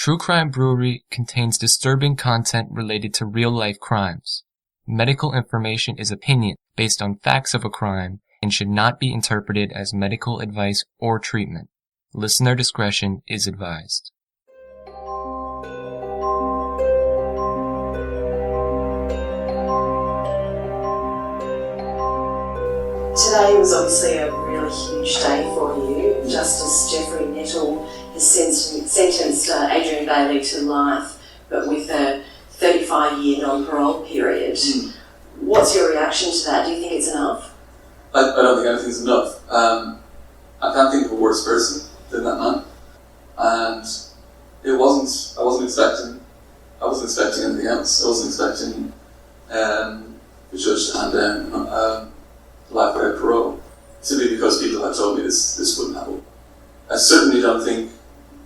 True Crime Brewery contains disturbing content related to real-life crimes. Medical information is opinion based on facts of a crime and should not be interpreted as medical advice or treatment. Listener discretion is advised. Today was obviously a really huge day for you. Justice Jeffrey Nettle has sentenced Adrian Bailey to life, but with a 35-year non-parole period. What's your reaction to that? Do you think it's enough? I don't think anything's enough. I can't think of a worse person than that man. And I wasn't expecting anything else. I wasn't expecting the judge to hand down life without parole, simply because people had told me this wouldn't happen. I certainly don't think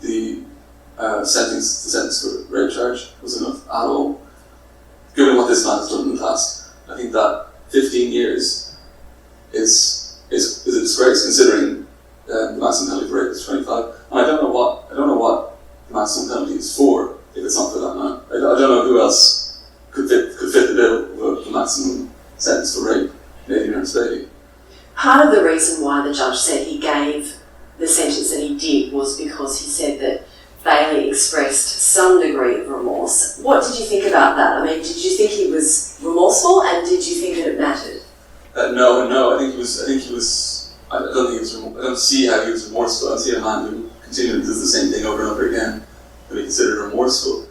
the sentence for the rape charge was enough at all. Given what this man has done in the past, I think that 15 years is a disgrace, considering the maximum penalty for rape is 25. And I don't know what the maximum penalty is for if it's not for that man. I don't know who else could fit the bill of the maximum sentence for rape in Adrian Bailey. Part of the reason why the judge said he gave the sentence that he did was because he said that Bailey expressed some degree of remorse. What did you think about that? I mean, did you think he was remorseful, and did you think that it mattered? No. I think he was. I don't see how he was remorseful. I don't see a man who continually does the same thing over and over again to be considered remorseful.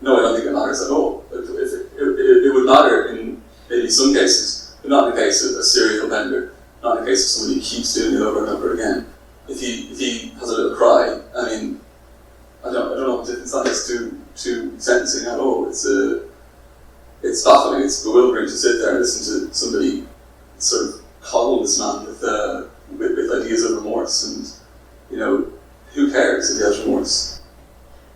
No, I don't think it matters at all. It would matter in maybe some cases, but not in the case of a serial offender. Not in the case of somebody who keeps doing it over and over again. If he has a little cry, I mean, I don't know what difference that makes to sentencing at all. It's baffling, it's bewildering to sit there and listen to somebody sort of coddle this man with ideas of remorse, and who cares if he has remorse?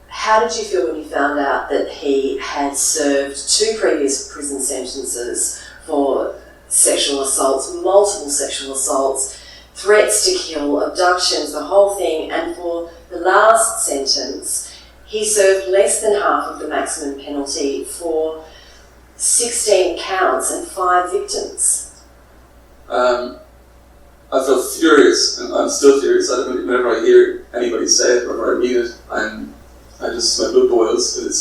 How did you feel when you found out that he had served 2 previous prison sentences for sexual assaults, multiple sexual assaults, threats to kill, abductions, the whole thing, and for the last sentence, he served less than half of the maximum penalty for 16 counts and 5 victims? I felt furious, and I'm still furious. Whenever I hear anybody say it, whenever I read it, my blood boils. It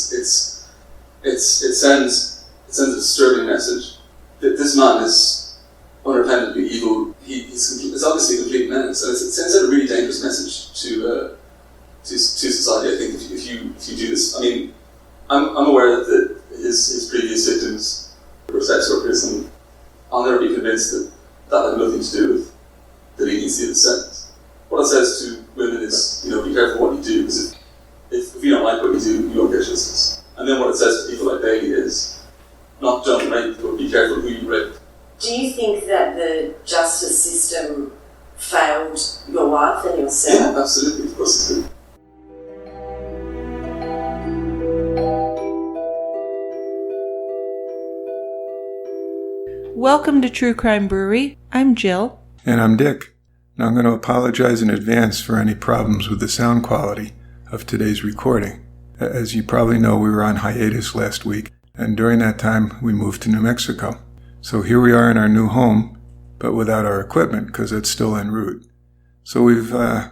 sends a disturbing message. This man is unrepentantly evil. It's obviously a complete menace, and it sends out a really dangerous message to society. I think if you do this, I mean, I'm aware that his previous victims were sex workers, and I'll never be convinced that had nothing to do with the leniency of the sentence. What it says to women is, be careful what you do, because if you don't like what you do, you won't get justice. And then what it says to people like Bailey is, not don't rape, but be careful who you rape. Do you think that the justice system failed your wife and yourself? Yeah, absolutely, of course it did. Welcome to True Crime Brewery. I'm Jill. And I'm Dick. Now I'm going to apologize in advance for any problems with the sound quality of today's recording. As you probably know, we were on hiatus last week, and during that time we moved to New Mexico. So here we are in our new home, but without our equipment because it's still en route. So we've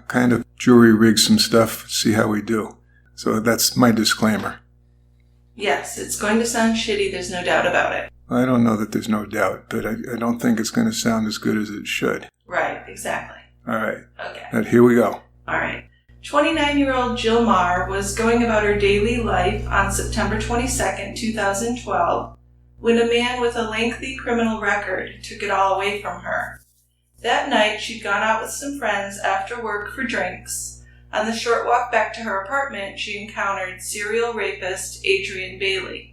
kind of jury-rigged some stuff, see how we do. So that's my disclaimer. Yes, it's going to sound shitty, there's no doubt about it. I don't know that there's no doubt, but I don't think it's going to sound as good as it should. Right, exactly. All right. Okay. But here we go. All right. 29-year-old Jill Marr was going about her daily life on September 22nd, 2012, when a man with a lengthy criminal record took it all away from her. That night, she'd gone out with some friends after work for drinks. On the short walk back to her apartment, she encountered serial rapist Adrian Bailey.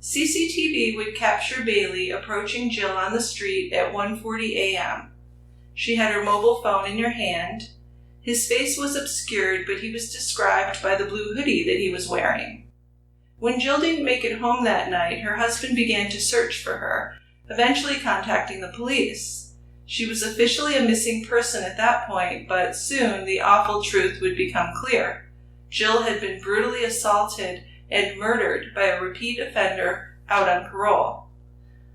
CCTV would capture Bailey approaching Jill on the street at 1:40 a.m. She had her mobile phone in her hand. His face was obscured, but he was described by the blue hoodie that he was wearing. When Jill didn't make it home that night, her husband began to search for her, eventually contacting the police. She was officially a missing person at that point, but soon the awful truth would become clear. Jill had been brutally assaulted and murdered by a repeat offender out on parole.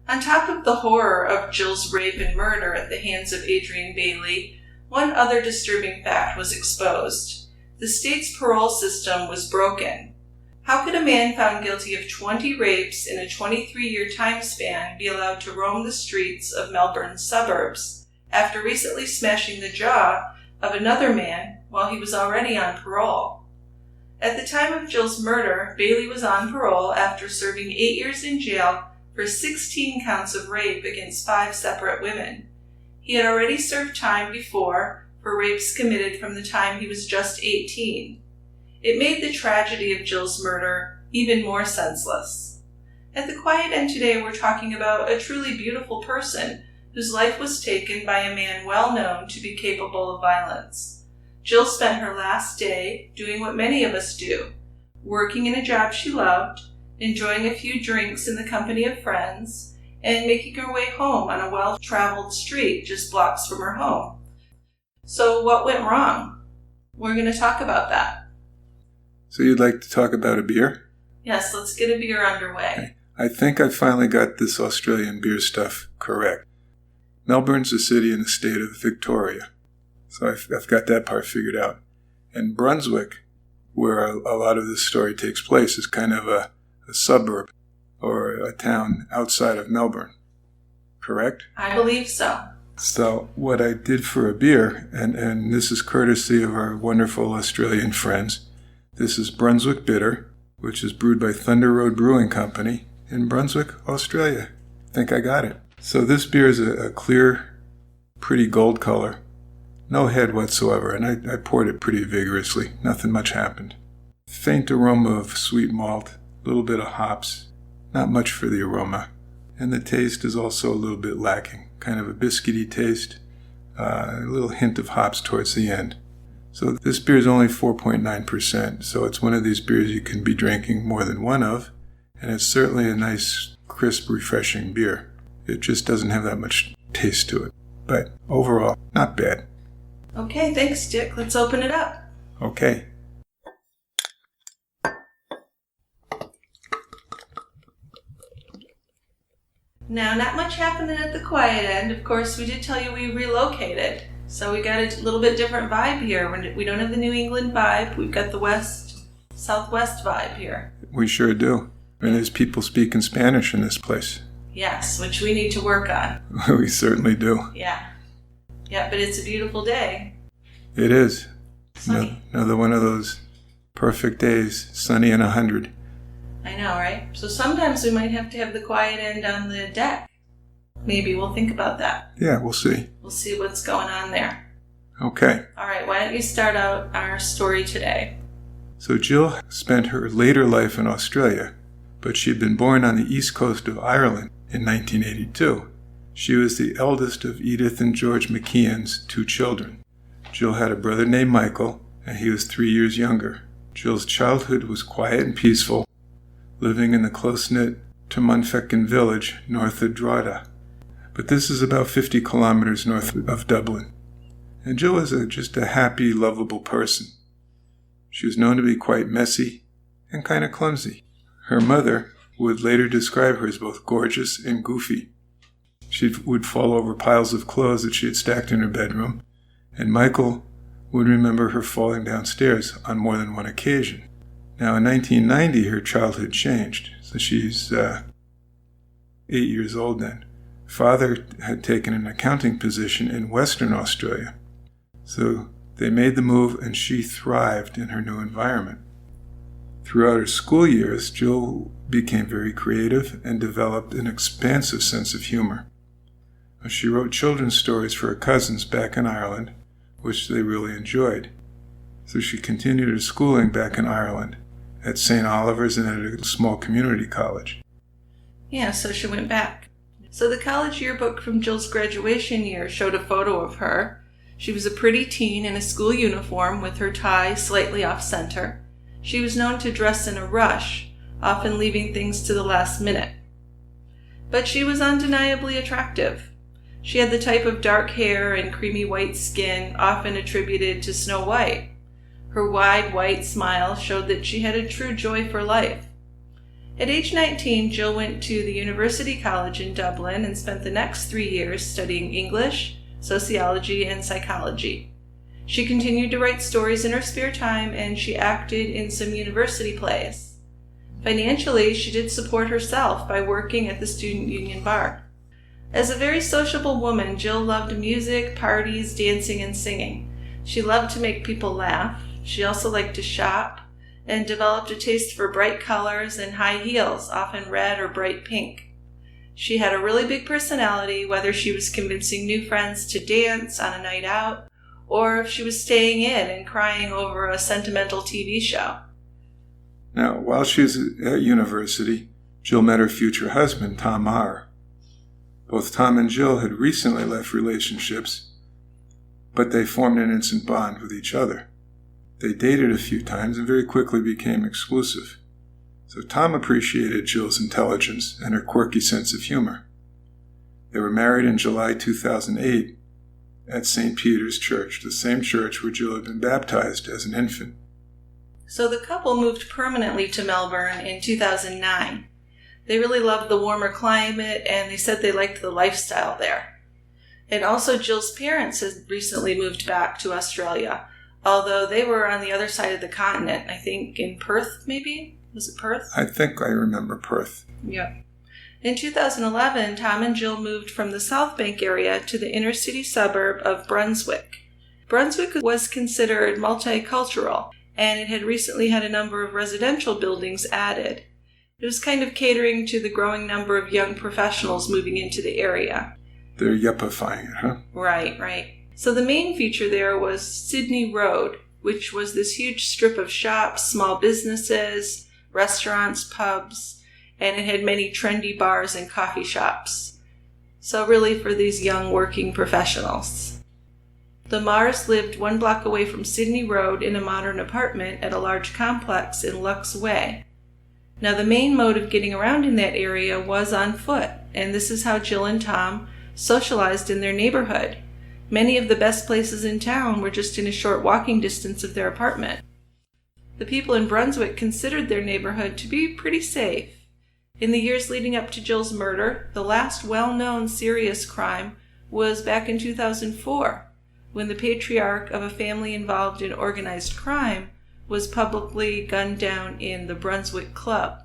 On top of the horror of Jill's rape and murder at the hands of Adrian Bailey, one other disturbing fact was exposed. The state's parole system was broken. How could a man found guilty of 20 rapes in a 23-year time span be allowed to roam the streets of Melbourne's suburbs after recently smashing the jaw of another man while he was already on parole? At the time of Jill's murder, Bailey was on parole after serving 8 years in jail for 16 counts of rape against 5 separate women. He had already served time before for rapes committed from the time he was just 18. It made the tragedy of Jill's murder even more senseless. At the Quiet End today, we're talking about a truly beautiful person whose life was taken by a man well known to be capable of violence. Jill spent her last day doing what many of us do, working in a job she loved, enjoying a few drinks in the company of friends, and making her way home on a well-traveled street just blocks from her home. So what went wrong? We're going to talk about that. So you'd like to talk about a beer? Yes, let's get a beer underway. Okay. I think I finally got this Australian beer stuff correct. Melbourne's a city in the state of Victoria. So I've got that part figured out. And Brunswick, where a lot of this story takes place, is kind of a suburb or a town outside of Melbourne. Correct? I believe so. So what I did for a beer, and this is courtesy of our wonderful Australian friends, this is Brunswick Bitter, which is brewed by Thunder Road Brewing Company in Brunswick, Australia. I think I got it. So this beer is a clear, pretty gold color. No head whatsoever, and I poured it pretty vigorously. Nothing much happened. Faint aroma of sweet malt, a little bit of hops. Not much for the aroma. And the taste is also a little bit lacking. Kind of a biscuity taste. A little hint of hops towards the end. So this beer is only 4.9%, so it's one of these beers you can be drinking more than one of, and it's certainly a nice, crisp, refreshing beer. It just doesn't have that much taste to it. But overall, not bad. Okay, thanks, Dick. Let's open it up. Okay. Now, not much happening at the Quiet End. Of course, we did tell you we relocated. So we got a little bit different vibe here. We don't have the New England vibe. We've got the Southwest vibe here. We sure do. And there's people speaking Spanish in this place. Yes, which we need to work on. We certainly do. Yeah. Yeah, but it's a beautiful day. It is. Sunny. Another one of those perfect days, sunny and 100. I know, right? So sometimes we might have to have the Quiet End on the deck. Maybe we'll think about that. Yeah, we'll see. We'll see what's going on there. Okay. All right, why don't you start out our story today? So Jill spent her later life in Australia, but she had been born on the east coast of Ireland in 1982. She was the eldest of Edith and George McKeon's 2 children. Jill had a brother named Michael, and he was 3 years younger. Jill's childhood was quiet and peaceful, living in the close-knit Tumunfeckin village north of Drogheda. But this is about 50 kilometers north of Dublin. And Jill was just a happy, lovable person. She was known to be quite messy and kind of clumsy. Her mother would later describe her as both gorgeous and goofy. She would fall over piles of clothes that she had stacked in her bedroom, and Michael would remember her falling downstairs on more than one occasion. Now, in 1990, her childhood changed, so she's 8 years old then. Father had taken an accounting position in Western Australia, so they made the move and she thrived in her new environment. Throughout her school years, Jill became very creative and developed an expansive sense of humor. She wrote children's stories for her cousins back in Ireland, which they really enjoyed. So she continued her schooling back in Ireland at St. Oliver's and at a small community college. Yeah, so she went back. So the college yearbook from Jill's graduation year showed a photo of her. She was a pretty teen in a school uniform with her tie slightly off-center. She was known to dress in a rush, often leaving things to the last minute. But she was undeniably attractive. She had the type of dark hair and creamy white skin often attributed to Snow White. Her wide white smile showed that she had a true joy for life. At age 19, Jill went to the University College in Dublin and spent the next 3 years studying English, sociology, and psychology. She continued to write stories in her spare time, and she acted in some university plays. Financially, she did support herself by working at the student union bar. As a very sociable woman, Jill loved music, parties, dancing, and singing. She loved to make people laugh. She also liked to shop and developed a taste for bright colors and high heels, often red or bright pink. She had a really big personality, whether she was convincing new friends to dance on a night out, or if she was staying in and crying over a sentimental TV show. Now, while she was at university, Jill met her future husband, Tom Maher. Both Tom and Jill had recently left relationships, but they formed an instant bond with each other. They dated a few times and very quickly became exclusive. So Tom appreciated Jill's intelligence and her quirky sense of humor. They were married in July 2008 at St. Peter's Church, the same church where Jill had been baptized as an infant. So the couple moved permanently to Melbourne in 2009. They really loved the warmer climate, and they said they liked the lifestyle there. And also Jill's parents had recently moved back to Australia, although they were on the other side of the continent, I think in Perth, maybe? Was it Perth? I think I remember Perth. Yep. In 2011, Tom and Jill moved from the South Bank area to the inner city suburb of Brunswick. Brunswick was considered multicultural, and it had recently had a number of residential buildings added. It was kind of catering to the growing number of young professionals moving into the area. They're yuppifying it, huh? Right. So the main feature there was Sydney Road, which was this huge strip of shops, small businesses, restaurants, pubs, and it had many trendy bars and coffee shops. So really for these young working professionals. The Mahers lived 1 block away from Sydney Road in a modern apartment at a large complex in Lux Way. Now the main mode of getting around in that area was on foot, and this is how Jill and Tom socialized in their neighborhood. Many of the best places in town were just in a short walking distance of their apartment. The people in Brunswick considered their neighborhood to be pretty safe. In the years leading up to Jill's murder, the last well-known serious crime was back in 2004, when the patriarch of a family involved in organized crime was publicly gunned down in the Brunswick Club.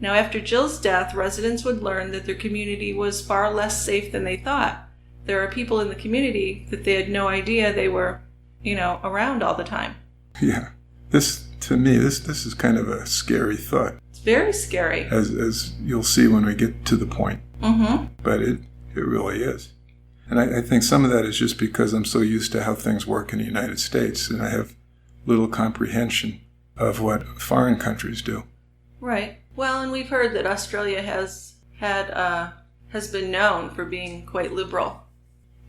Now, after Jill's death, residents would learn that their community was far less safe than they thought. There are people in the community that they had no idea they were, around all the time. Yeah. To me, this is kind of a scary thought. It's very scary. As you'll see when we get to the point. Mm-hmm. But it really is. And I think some of that is just because I'm so used to how things work in the United States, and I have little comprehension of what foreign countries do. Right. Well, and we've heard that Australia has been known for being quite liberal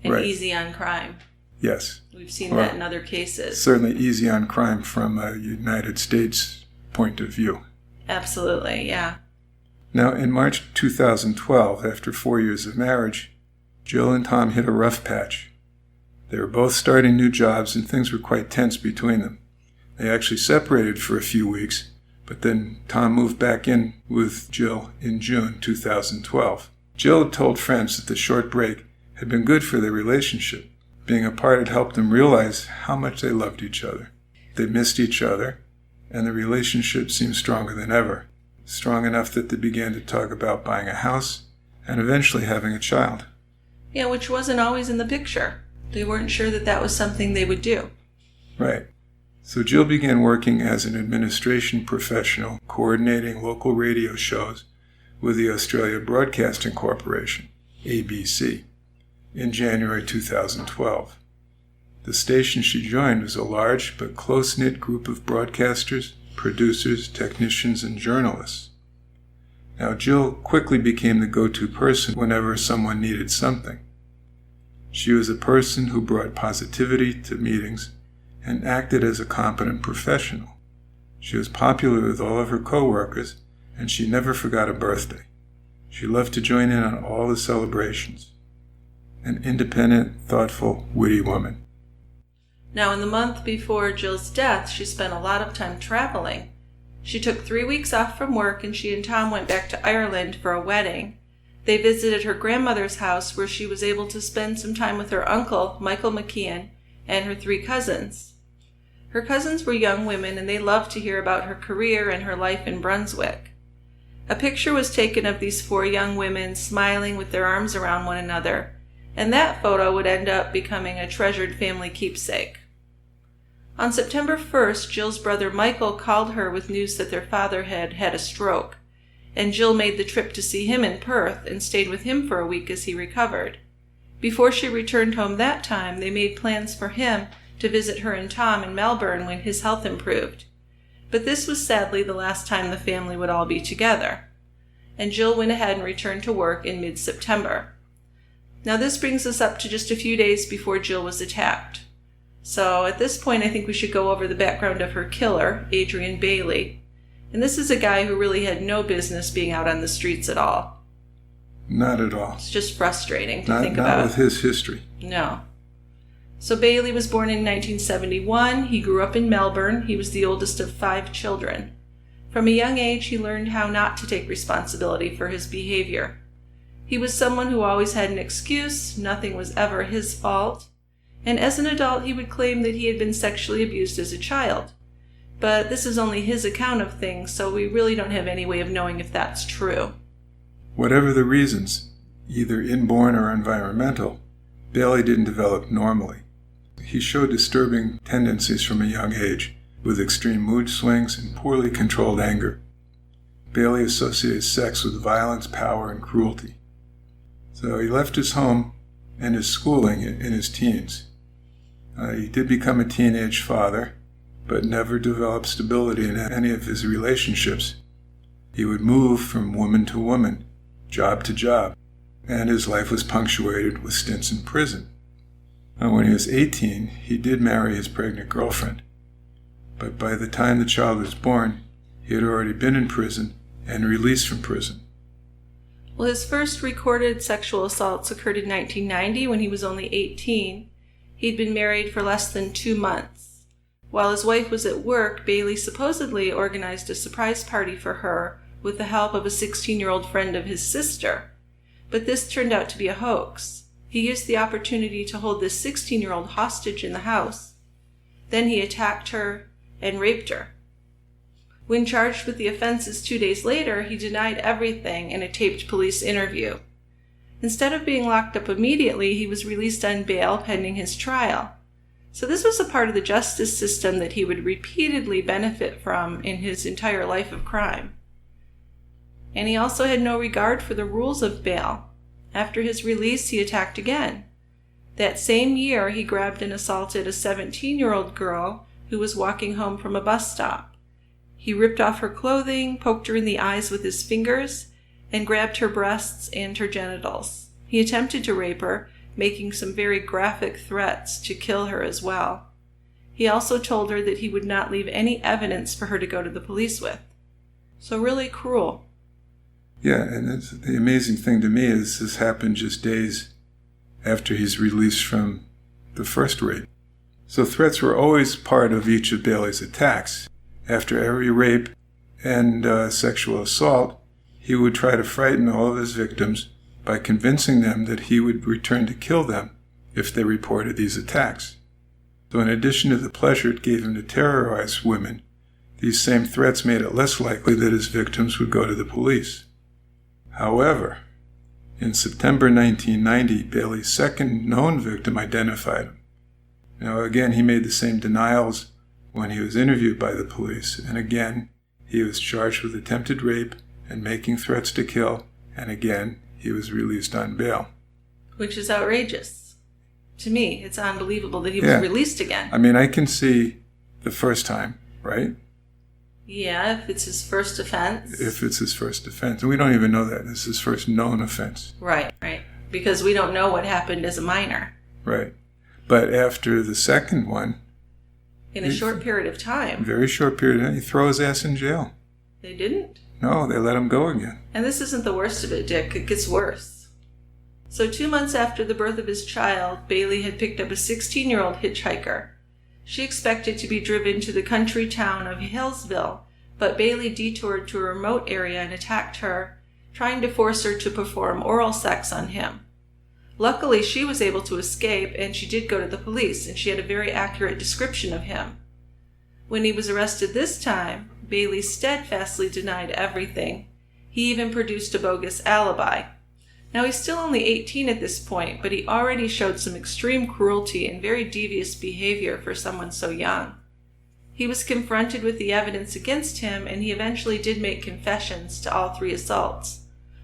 and right. Easy on crime. Yes. We've seen that in other cases. Certainly easy on crime from a United States point of view. Absolutely, yeah. Now, in March 2012, after 4 years of marriage, Jill and Tom hit a rough patch. They were both starting new jobs, and things were quite tense between them. They actually separated for a few weeks, but then Tom moved back in with Jill in June 2012. Jill had told friends that the short break had been good for their relationship. Being apart had helped them realize how much they loved each other. They missed each other, and the relationship seemed stronger than ever. Strong enough that they began to talk about buying a house and eventually having a child. Yeah, which wasn't always in the picture. They weren't sure that was something they would do. Right. So Jill began working as an administration professional, coordinating local radio shows with the Australia Broadcasting Corporation, ABC, in January 2012. The station she joined was a large but close-knit group of broadcasters, producers, technicians, and journalists. Now, Jill quickly became the go-to person whenever someone needed something. She was a person who brought positivity to meetings and acted as a competent professional. She was popular with all of her co-workers, and she never forgot a birthday. She loved to join in on all the celebrations. An independent, thoughtful, witty woman. Now, in the month before Jill's death, she spent a lot of time traveling. She took 3 weeks off from work, and she and Tom went back to Ireland for a wedding. They visited her grandmother's house, where she was able to spend some time with her uncle, Michael McKeon, and her 3 cousins. Her cousins were young women, and they loved to hear about her career and her life in Brunswick. A picture was taken of these 4 young women smiling with their arms around one another, and that photo would end up becoming a treasured family keepsake. On September 1st, Jill's brother Michael called her with news that their father had had a stroke, and Jill made the trip to see him in Perth and stayed with him for a week as he recovered. Before she returned home that time, they made plans for him to visit her and Tom in Melbourne when his health improved. But this was sadly the last time the family would all be together, and Jill went ahead and returned to work in mid-September. Now this brings us up to just a few days before Jill was attacked. So at this point, I think we should go over the background of her killer, Adrian Bailey. And this is a guy who really had no business being out on the streets at all. Not at all. It's just frustrating to think about. Not with his history. No. So Bailey was born in 1971. He grew up in Melbourne. He was the oldest of 5 children. From a young age, he learned how not to take responsibility for his behavior. He was someone who always had an excuse. Nothing was ever his fault. And as an adult, he would claim that he had been sexually abused as a child. But this is only his account of things, so we really don't have any way of knowing if that's true. Whatever the reasons, either inborn or environmental, Bailey didn't develop normally. He showed disturbing tendencies from a young age, with extreme mood swings and poorly controlled anger. Bailey associated sex with violence, power, and cruelty. So he left his home and his schooling in his teens. He did become a teenage father, but never developed stability in any of his relationships. He would move from woman to woman, job to job, and his life was punctuated with stints in prison. When he was 18, he did marry his pregnant girlfriend, but by the time the child was born, he had already been in prison and released from prison. Well, his first recorded sexual assaults occurred in 1990 when he was only 18. He'd been married for less than 2 months. While his wife was at work, Bailey supposedly organized a surprise party for her with the help of a 16-year-old friend of his sister. But this turned out to be a hoax. He used the opportunity to hold this 16-year-old hostage in the house. Then he attacked her and raped her. When charged with the offenses 2 days later, he denied everything in a taped police interview. Instead of being locked up immediately, he was released on bail pending his trial. So this was a part of the justice system that he would repeatedly benefit from in his entire life of crime. And he also had no regard for the rules of bail. After his release, he attacked again. That same year, he grabbed and assaulted a 17-year-old girl who was walking home from a bus stop. He ripped off her clothing, poked her in the eyes with his fingers, and grabbed her breasts and her genitals. He attempted to rape her, making some very graphic threats to kill her as well. He also told her that he would not leave any evidence for her to go to the police with. So really cruel. Yeah, and the amazing thing to me is this happened just days after he's released from the first rape. So threats were always part of each of Bailey's attacks. After every rape and sexual assault, he would try to frighten all of his victims by convincing them that he would return to kill them if they reported these attacks. So in addition to the pleasure it gave him to terrorize women, these same threats made it less likely that his victims would go to the police. However, in September 1990, Bailey's second known victim identified him. Now again, he made the same denials when he was interviewed by the police, and again, he was charged with attempted rape and making threats to kill, and again, he was released on bail. Which is outrageous. To me, it's unbelievable that he was released again. I mean, I can see the first time, right? Yeah, if it's his first offense. If it's his first offense. And we don't even know that. It's his first known offense. Right. Because we don't know what happened as a minor. Right. But after the second one... In a short period of time. Very short period of time. He threw his ass in jail. They didn't? No, they let him go again. And this isn't the worst of it, Dick. It gets worse. So 2 months after the birth of his child, Bailey had picked up a 16-year-old hitchhiker. She expected to be driven to the country town of Hillsville, but Bailey detoured to a remote area and attacked her, trying to force her to perform oral sex on him. Luckily, she was able to escape, and she did go to the police, and she had a very accurate description of him. When he was arrested this time, Bailey steadfastly denied everything. He even produced a bogus alibi. Now, he's still only 18 at this point, but he already showed some extreme cruelty and very devious behavior for someone so young. He was confronted with the evidence against him, and he eventually did make confessions to all 3 assaults.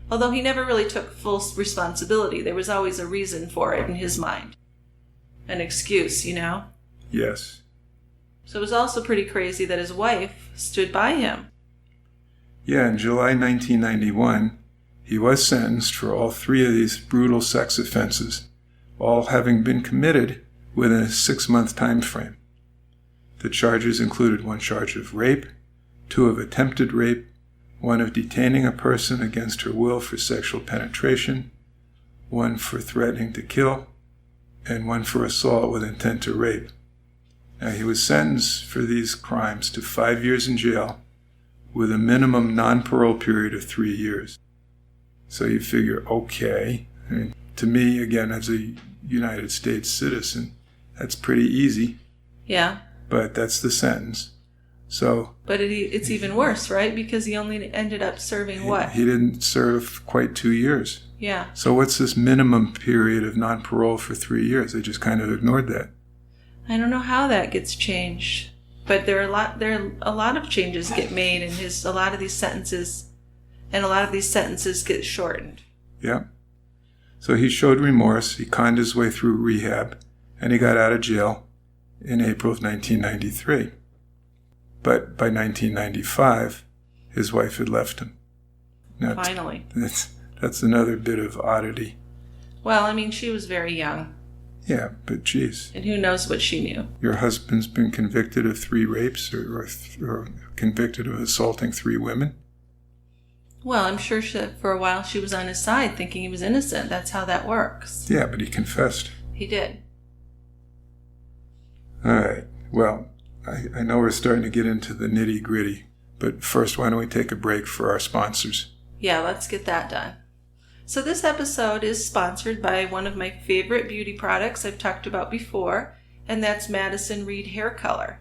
Although he never really took full responsibility, there was always a reason for it in his mind. An excuse, you know? Yes. So it was also pretty crazy that his wife stood by him. Yeah, in July 1991, he was sentenced for all 3 of these brutal sex offenses, all having been committed within a 6-month time frame. The charges included 1 charge of rape, 2 of attempted rape, 1 of detaining a person against her will for sexual penetration, 1 for threatening to kill, and 1 for assault with intent to rape. Now, he was sentenced for these crimes to 5 years in jail with a minimum non-parole period of 3 years. So you figure, okay, I mean, to me, again, as a United States citizen, that's pretty easy. Yeah. But that's the sentence. So. But it's even worse, right? Because he only ended up serving what? He didn't serve quite 2 years. Yeah. So what's this minimum period of non-parole for 3 years? They just kind of ignored that. I don't know how that gets changed, but there are a lot of changes get made, and a lot of these sentences get shortened. Yeah. So he showed remorse. He conned his way through rehab, and he got out of jail in April of 1993. But by 1995, his wife had left him. Now, finally. That's another bit of oddity. Well, I mean, she was very young. Yeah, but geez. And who knows what she knew. Your husband's been convicted of 3 rapes or convicted of assaulting 3 women? Well, I'm sure for a while she was on his side thinking he was innocent. That's how that works. Yeah, but he confessed. He did. All right. Well, I know we're starting to get into the nitty-gritty, but first, why don't we take a break for our sponsors? Yeah, let's get that done. So this episode is sponsored by one of my favorite beauty products I've talked about before, and that's Madison Reed Hair Color.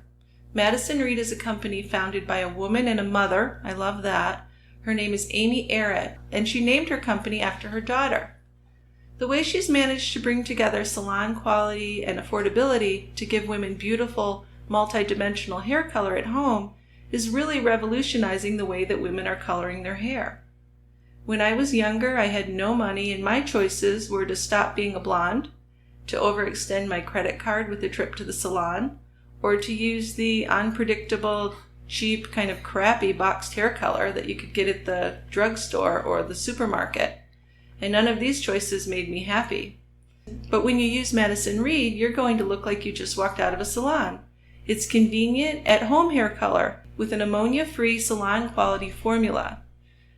Madison Reed is a company founded by a woman and a mother. I love that. Her name is Amy Arrett, and she named her company after her daughter. The way she's managed to bring together salon quality and affordability to give women beautiful, multi-dimensional hair color at home is really revolutionizing the way that women are coloring their hair. When I was younger, I had no money, and my choices were to stop being a blonde, to overextend my credit card with a trip to the salon, or to use the unpredictable, cheap, kind of crappy boxed hair color that you could get at the drugstore or the supermarket. And none of these choices made me happy. But when you use Madison Reed, you're going to look like you just walked out of a salon. It's convenient, at-home hair color with an ammonia-free salon-quality formula.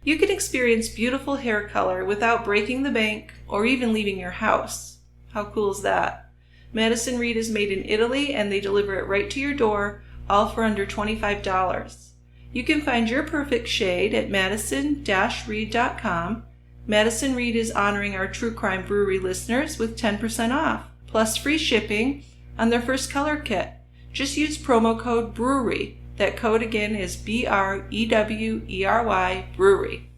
You can experience beautiful hair color without breaking the bank or even leaving your house. How cool is that? Madison Reed is made in Italy, and they deliver it right to your door, all for under $25. You can find your perfect shade at madison-reed.com. Madison Reed is honoring our True Crime Brewery listeners with 10% off, plus free shipping on their first color kit. Just use promo code BREWERY. That code again is BREWERY, Brewery.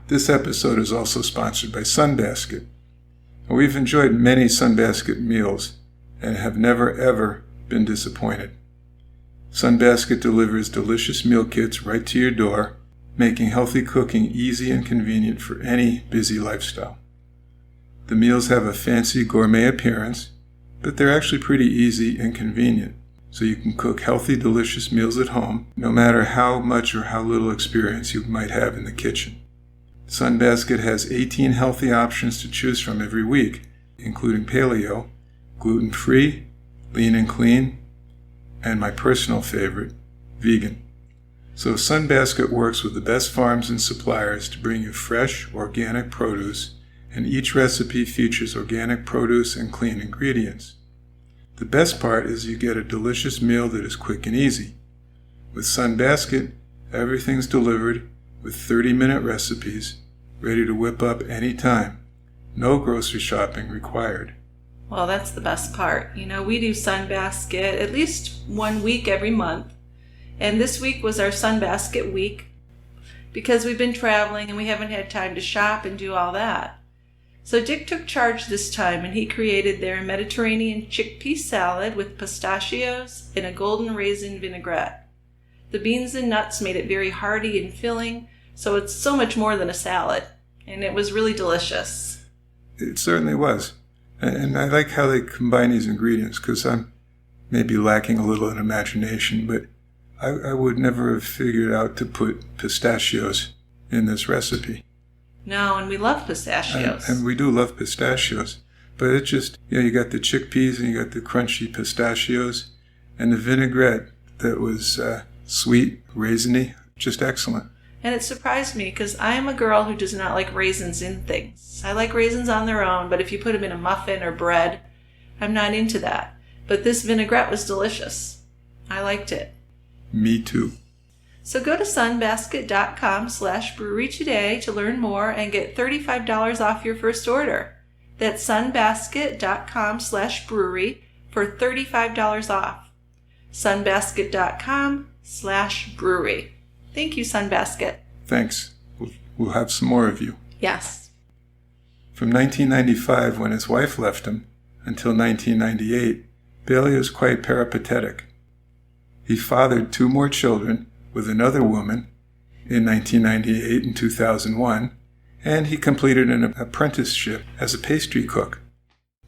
This episode is also sponsored by Sunbasket. We've enjoyed many Sunbasket meals and have never ever been disappointed. Sunbasket delivers delicious meal kits right to your door, making healthy cooking easy and convenient for any busy lifestyle. The meals have a fancy gourmet appearance, but they're actually pretty easy and convenient, so you can cook healthy, delicious meals at home, no matter how much or how little experience you might have in the kitchen. Sunbasket has 18 healthy options to choose from every week, including paleo, gluten-free, lean and clean, and my personal favorite, vegan. So Sunbasket works with the best farms and suppliers to bring you fresh, organic produce, and each recipe features organic produce and clean ingredients. The best part is you get a delicious meal that is quick and easy. With Sunbasket, everything's delivered with 30-minute recipes, ready to whip up any time. No grocery shopping required. Well, that's the best part. You know, we do Sunbasket at least 1 week every month. And this week was our Sunbasket week because we've been traveling and we haven't had time to shop and do all that. So Dick took charge this time and he created their Mediterranean chickpea salad with pistachios and a golden raisin vinaigrette. The beans and nuts made it very hearty and filling, so it's so much more than a salad. And it was really delicious. It certainly was. And I like how they combine these ingredients because I'm maybe lacking a little in imagination, but I would never have figured out to put pistachios in this recipe. No, and we love pistachios. And we do love pistachios. But it's just, you got the chickpeas and you got the crunchy pistachios and the vinaigrette that was sweet, raisiny, just excellent. And it surprised me because I am a girl who does not like raisins in things. I like raisins on their own, but if you put them in a muffin or bread, I'm not into that. But this vinaigrette was delicious. I liked it. Me too. So go to sunbasket.com/brewery today to learn more and get $35 off your first order. That's sunbasket.com/brewery for $35 off. sunbasket.com/brewery. Thank you, Sunbasket. Thanks. We'll have some more of you. Yes. From 1995, when his wife left him, until 1998, Bailey was quite peripatetic. He fathered 2 more children with another woman in 1998 and 2001, and he completed an apprenticeship as a pastry cook.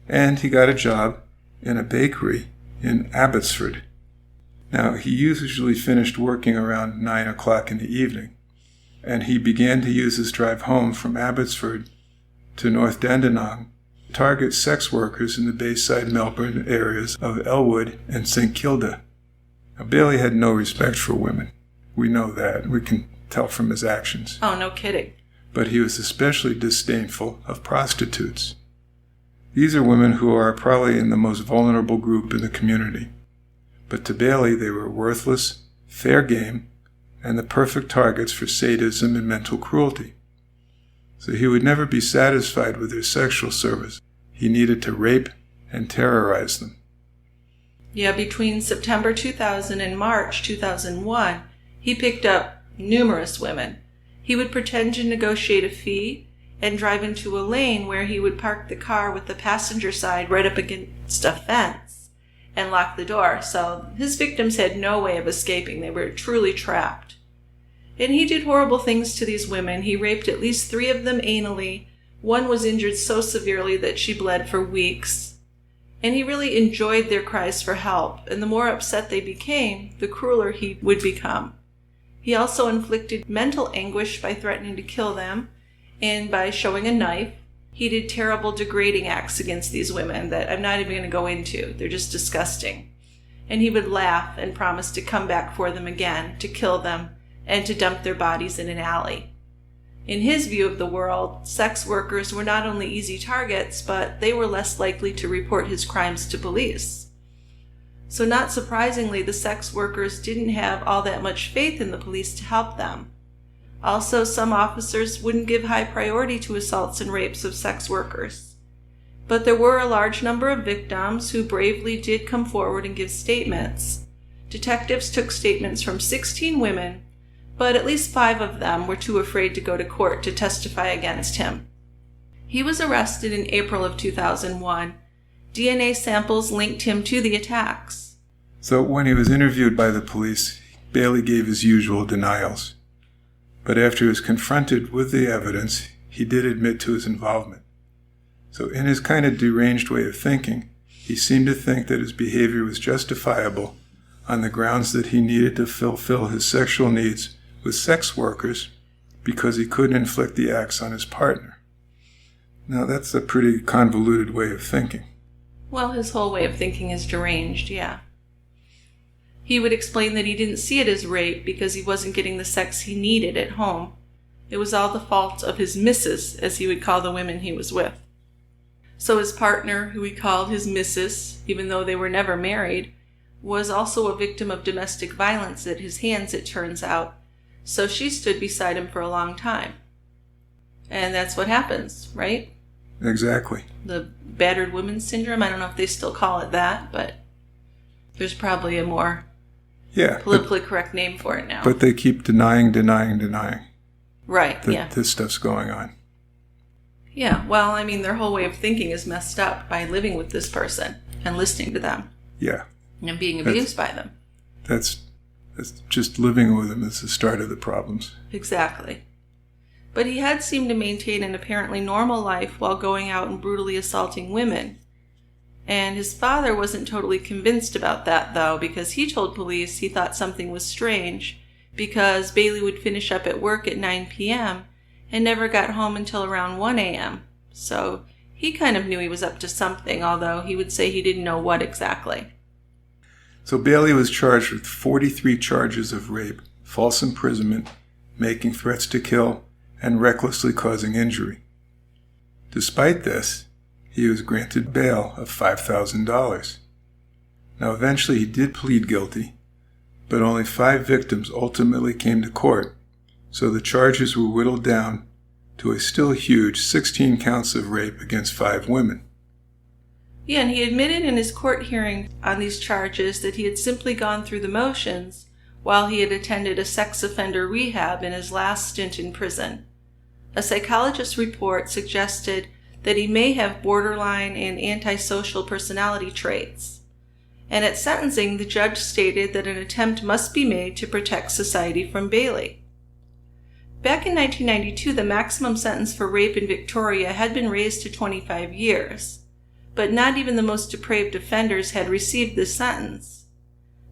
And he got a job in a bakery in Abbotsford. Now, he usually finished working around 9 o'clock in the evening, and he began to use his drive home from Abbotsford to North Dandenong to target sex workers in the Bayside Melbourne areas of Elwood and St. Kilda. Now, Bailey had no respect for women. We know that. We can tell from his actions. Oh, no kidding. But he was especially disdainful of prostitutes. These are women who are probably in the most vulnerable group in the community. But to Bailey, they were worthless, fair game, and the perfect targets for sadism and mental cruelty. So he would never be satisfied with their sexual service. He needed to rape and terrorize them. Yeah, between September 2000 and March 2001, he picked up numerous women. He would pretend to negotiate a fee and drive into a lane where he would park the car with the passenger side right up against a fence and lock the door. So his victims had no way of escaping. They were truly trapped. And he did horrible things to these women. He raped at least 3 of them anally. One was injured so severely that she bled for weeks. And he really enjoyed their cries for help, and the more upset they became, the crueler he would become. He also inflicted mental anguish by threatening to kill them, and by showing a knife. He did terrible degrading acts against these women that I'm not even going to go into. They're just disgusting. And he would laugh and promise to come back for them again, to kill them, and to dump their bodies in an alley. In his view of the world, sex workers were not only easy targets, but they were less likely to report his crimes to police. So not surprisingly, the sex workers didn't have all that much faith in the police to help them. Also, some officers wouldn't give high priority to assaults and rapes of sex workers. But there were a large number of victims who bravely did come forward and give statements. Detectives took statements from 16 women, but at least 5 of them were too afraid to go to court to testify against him. He was arrested in April of 2001. DNA samples linked him to the attacks. So when he was interviewed by the police, Bailey gave his usual denials. But after he was confronted with the evidence, he did admit to his involvement. So in his kind of deranged way of thinking, he seemed to think that his behavior was justifiable on the grounds that he needed to fulfill his sexual needs with sex workers because he couldn't inflict the acts on his partner. Now, that's a pretty convoluted way of thinking. Well, his whole way of thinking is deranged, yeah. He would explain that he didn't see it as rape because he wasn't getting the sex he needed at home. It was all the fault of his missus, as he would call the women he was with. So his partner, who he called his missus, even though they were never married, was also a victim of domestic violence at his hands, it turns out. So she stood beside him for a long time. And that's what happens, right? Exactly. The battered woman syndrome. I don't know if they still call it that, but there's probably a more politically correct name for it now. But they keep denying right, that this stuff's going on. Yeah, well, I mean, their whole way of thinking is messed up by living with this person and listening to them. Yeah. And being abused by them. That's just living with them is the start of the problems. Exactly. But he had seemed to maintain an apparently normal life while going out and brutally assaulting women. And his father wasn't totally convinced about that, though, because he told police he thought something was strange because Bailey would finish up at work at 9 p.m. and never got home until around 1 a.m. So he kind of knew he was up to something, although he would say he didn't know what exactly. So Bailey was charged with 43 charges of rape, false imprisonment, making threats to kill, and recklessly causing injury. Despite this, he was granted bail of $5,000. Now eventually he did plead guilty, but only 5 victims ultimately came to court, so the charges were whittled down to a still huge 16 counts of rape against 5 women. Yeah, and he admitted in his court hearing on these charges that he had simply gone through the motions while he had attended a sex offender rehab in his last stint in prison. A psychologist's report suggested that he may have borderline and antisocial personality traits. And at sentencing, the judge stated that an attempt must be made to protect society from Bailey. Back in 1992, the maximum sentence for rape in Victoria had been raised to 25 years. But not even the most depraved offenders had received this sentence.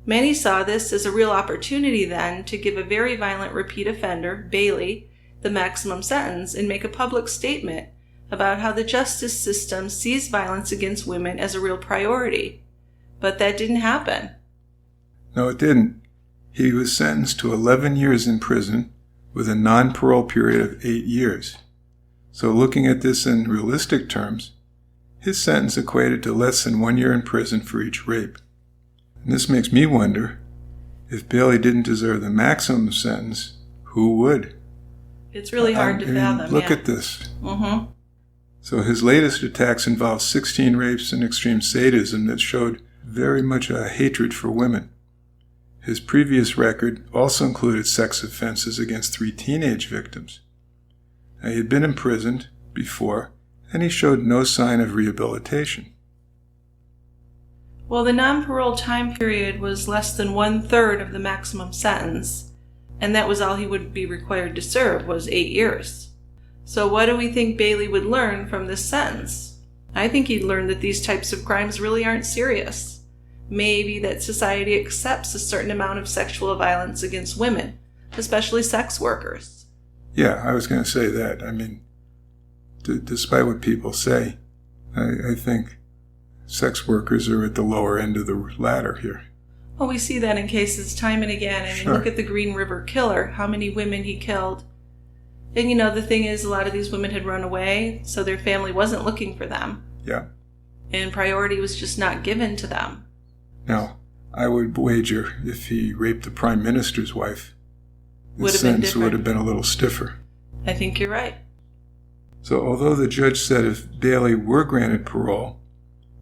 Many saw this as a real opportunity then to give a very violent repeat offender, Bailey, the maximum sentence and make a public statement about how the justice system sees violence against women as a real priority. But that didn't happen. No, it didn't. He was sentenced to 11 years in prison with a non-parole period of 8 years. So looking at this in realistic terms, his sentence equated to less than 1 year in prison for each rape. And this makes me wonder, if Bailey didn't deserve the maximum sentence, who would? It's really hard to fathom. Look at this. Mm-hmm. So his latest attacks involved 16 rapes and extreme sadism that showed very much a hatred for women. His previous record also included sex offenses against 3 teenage victims. Now, he had been imprisoned before, and he showed no sign of rehabilitation. Well, the non-parole time period was less than 1/3 of the maximum sentence, and that was all he would be required to serve, was 8 years. So what do we think Bailey would learn from this sentence? I think he'd learn that these types of crimes really aren't serious. Maybe that society accepts a certain amount of sexual violence against women, especially sex workers. Yeah, I was going to say that. I mean, despite what people say, I think sex workers are at the lower end of the ladder here. Well, we see that in cases time and again. I mean, Sure. Look at the Green River Killer, how many women he killed. And, the thing is, a lot of these women had run away, so their family wasn't looking for them. Yeah. And priority was just not given to them. Now, I would wager if he raped the Prime Minister's wife, the Would have been sentence different. would have been a little stiffer. I think you're right. So although the judge said if Bailey were granted parole,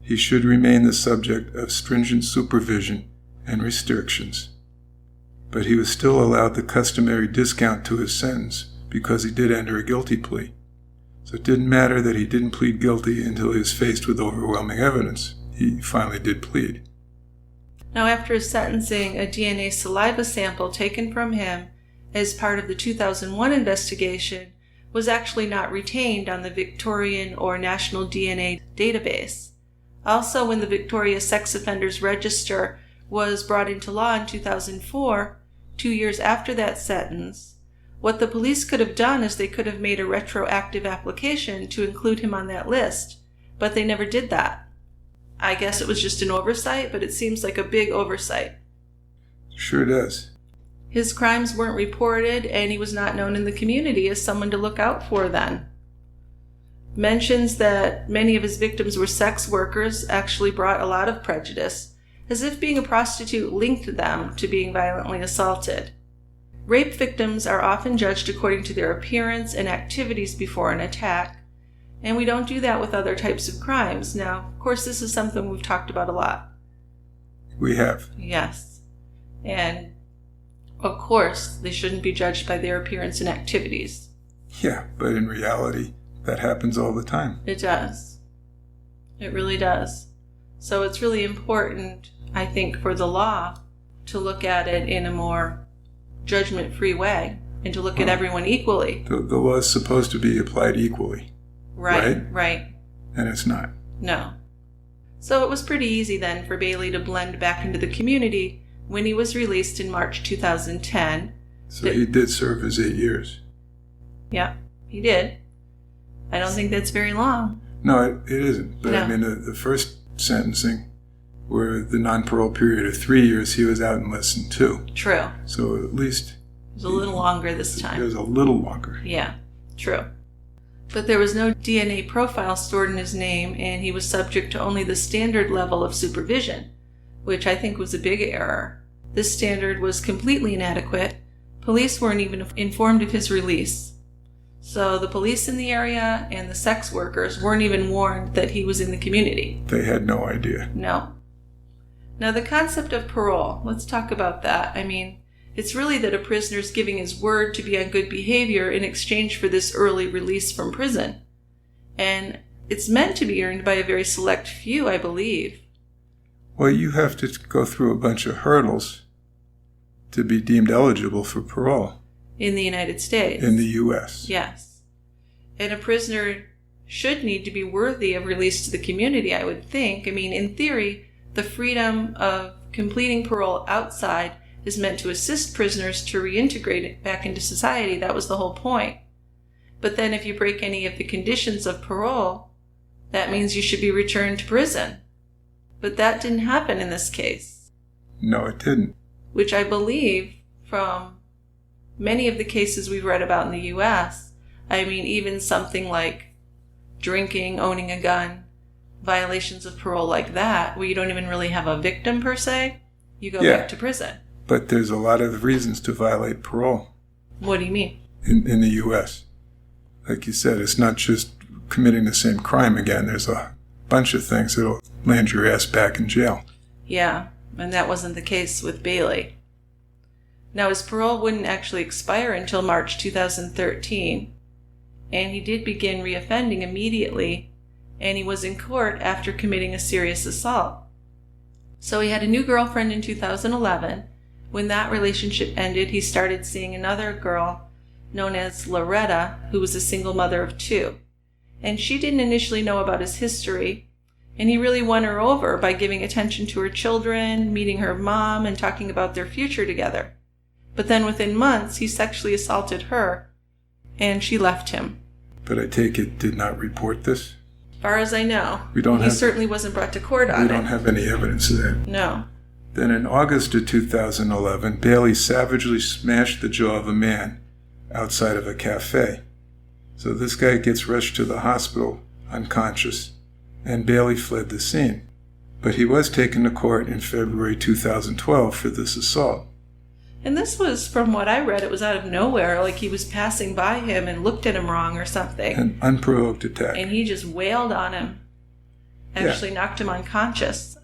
he should remain the subject of stringent supervision and restrictions, but he was still allowed the customary discount to his sentence because he did enter a guilty plea. So it didn't matter that he didn't plead guilty until he was faced with overwhelming evidence. He finally did plead. Now, after his sentencing, a DNA saliva sample taken from him as part of the 2001 investigation was actually not retained on the Victorian or National DNA database. Also, when the Victoria Sex Offenders Register was brought into law in 2004, 2 years after that sentence, what the police could have done is they could have made a retroactive application to include him on that list, but they never did that. I guess it was just an oversight, but it seems like a big oversight. Sure does. His crimes weren't reported, and he was not known in the community as someone to look out for then. mentions that many of his victims were sex workers actually brought a lot of prejudice, as if being a prostitute linked them to being violently assaulted. Rape victims are often judged according to their appearance and activities before an attack, and we don't do that with other types of crimes. Now, of course, this is something we've talked about a lot. We have. Yes. And, of course, they shouldn't be judged by their appearance and activities. Yeah, but in reality, that happens all the time. It does. It really does. So it's really important, I think, for the law to look at it in a more judgment-free way and to look at everyone equally. The law is supposed to be applied equally. Right. And it's not. No. So it was pretty easy then for Bailey to blend back into the community when he was released in March 2010. So he did serve his 8 years. Yeah, he did. I don't think that's very long. No, it isn't. But No. I mean, the first sentencing, where the non-parole period of 3 years, he was out in less than 2. True. So at least It was a little longer this it time. was a little longer. Yeah, true. But there was no DNA profile stored in his name, and he was subject to only the standard level of supervision, which I think was a big error. This standard was completely inadequate. Police weren't even informed of his release. So the police in the area and the sex workers weren't even warned that he was in the community. They had no idea. No. Now the concept of parole, let's talk about that. I mean, it's really that a prisoner is giving his word to be on good behavior in exchange for this early release from prison. And it's meant to be earned by a very select few, I believe. Well, you have to go through a bunch of hurdles to be deemed eligible for parole In the United States. in the U.S. Yes. And a prisoner should need to be worthy of release to the community, I would think. I mean, in theory, the freedom of completing parole outside is meant to assist prisoners to reintegrate back into society. That was the whole point. But then if you break any of the conditions of parole, that means you should be returned to prison. But that didn't happen in this case. No, it didn't. Which I believe from many of the cases we've read about in the U.S., I mean, even something like drinking, owning a gun, violations of parole like that, where you don't even really have a victim per se, you go Yeah. back to prison. But there's a lot of reasons to violate parole What do you mean? in the U.S. Like you said, it's not just committing the same crime again. There's a bunch of things that'll land your ass back in jail. Yeah, and that wasn't the case with Bailey. Now, his parole wouldn't actually expire until March 2013, and he did begin reoffending immediately, and he was in court after committing a serious assault. So he had a new girlfriend in 2011. When that relationship ended, he started seeing another girl known as Loretta, who was a single mother of 2. And she didn't initially know about his history, and he really won her over by giving attention to her children, meeting her mom, and talking about their future together. But then within months, he sexually assaulted her, and she left him. But I take it did not report this? As far as I know, We don't he have- certainly wasn't brought to court on We it. don't have any evidence of that. No. Then in August of 2011, Bailey savagely smashed the jaw of a man outside of a cafe. So this guy gets rushed to the hospital unconscious, and Bailey fled the scene. But he was taken to court in February 2012 for this assault. And this was, from what I read, it was out of nowhere, like he was passing by him and looked at him wrong or something. An unprovoked attack. And he just wailed on him. Actually knocked him unconscious.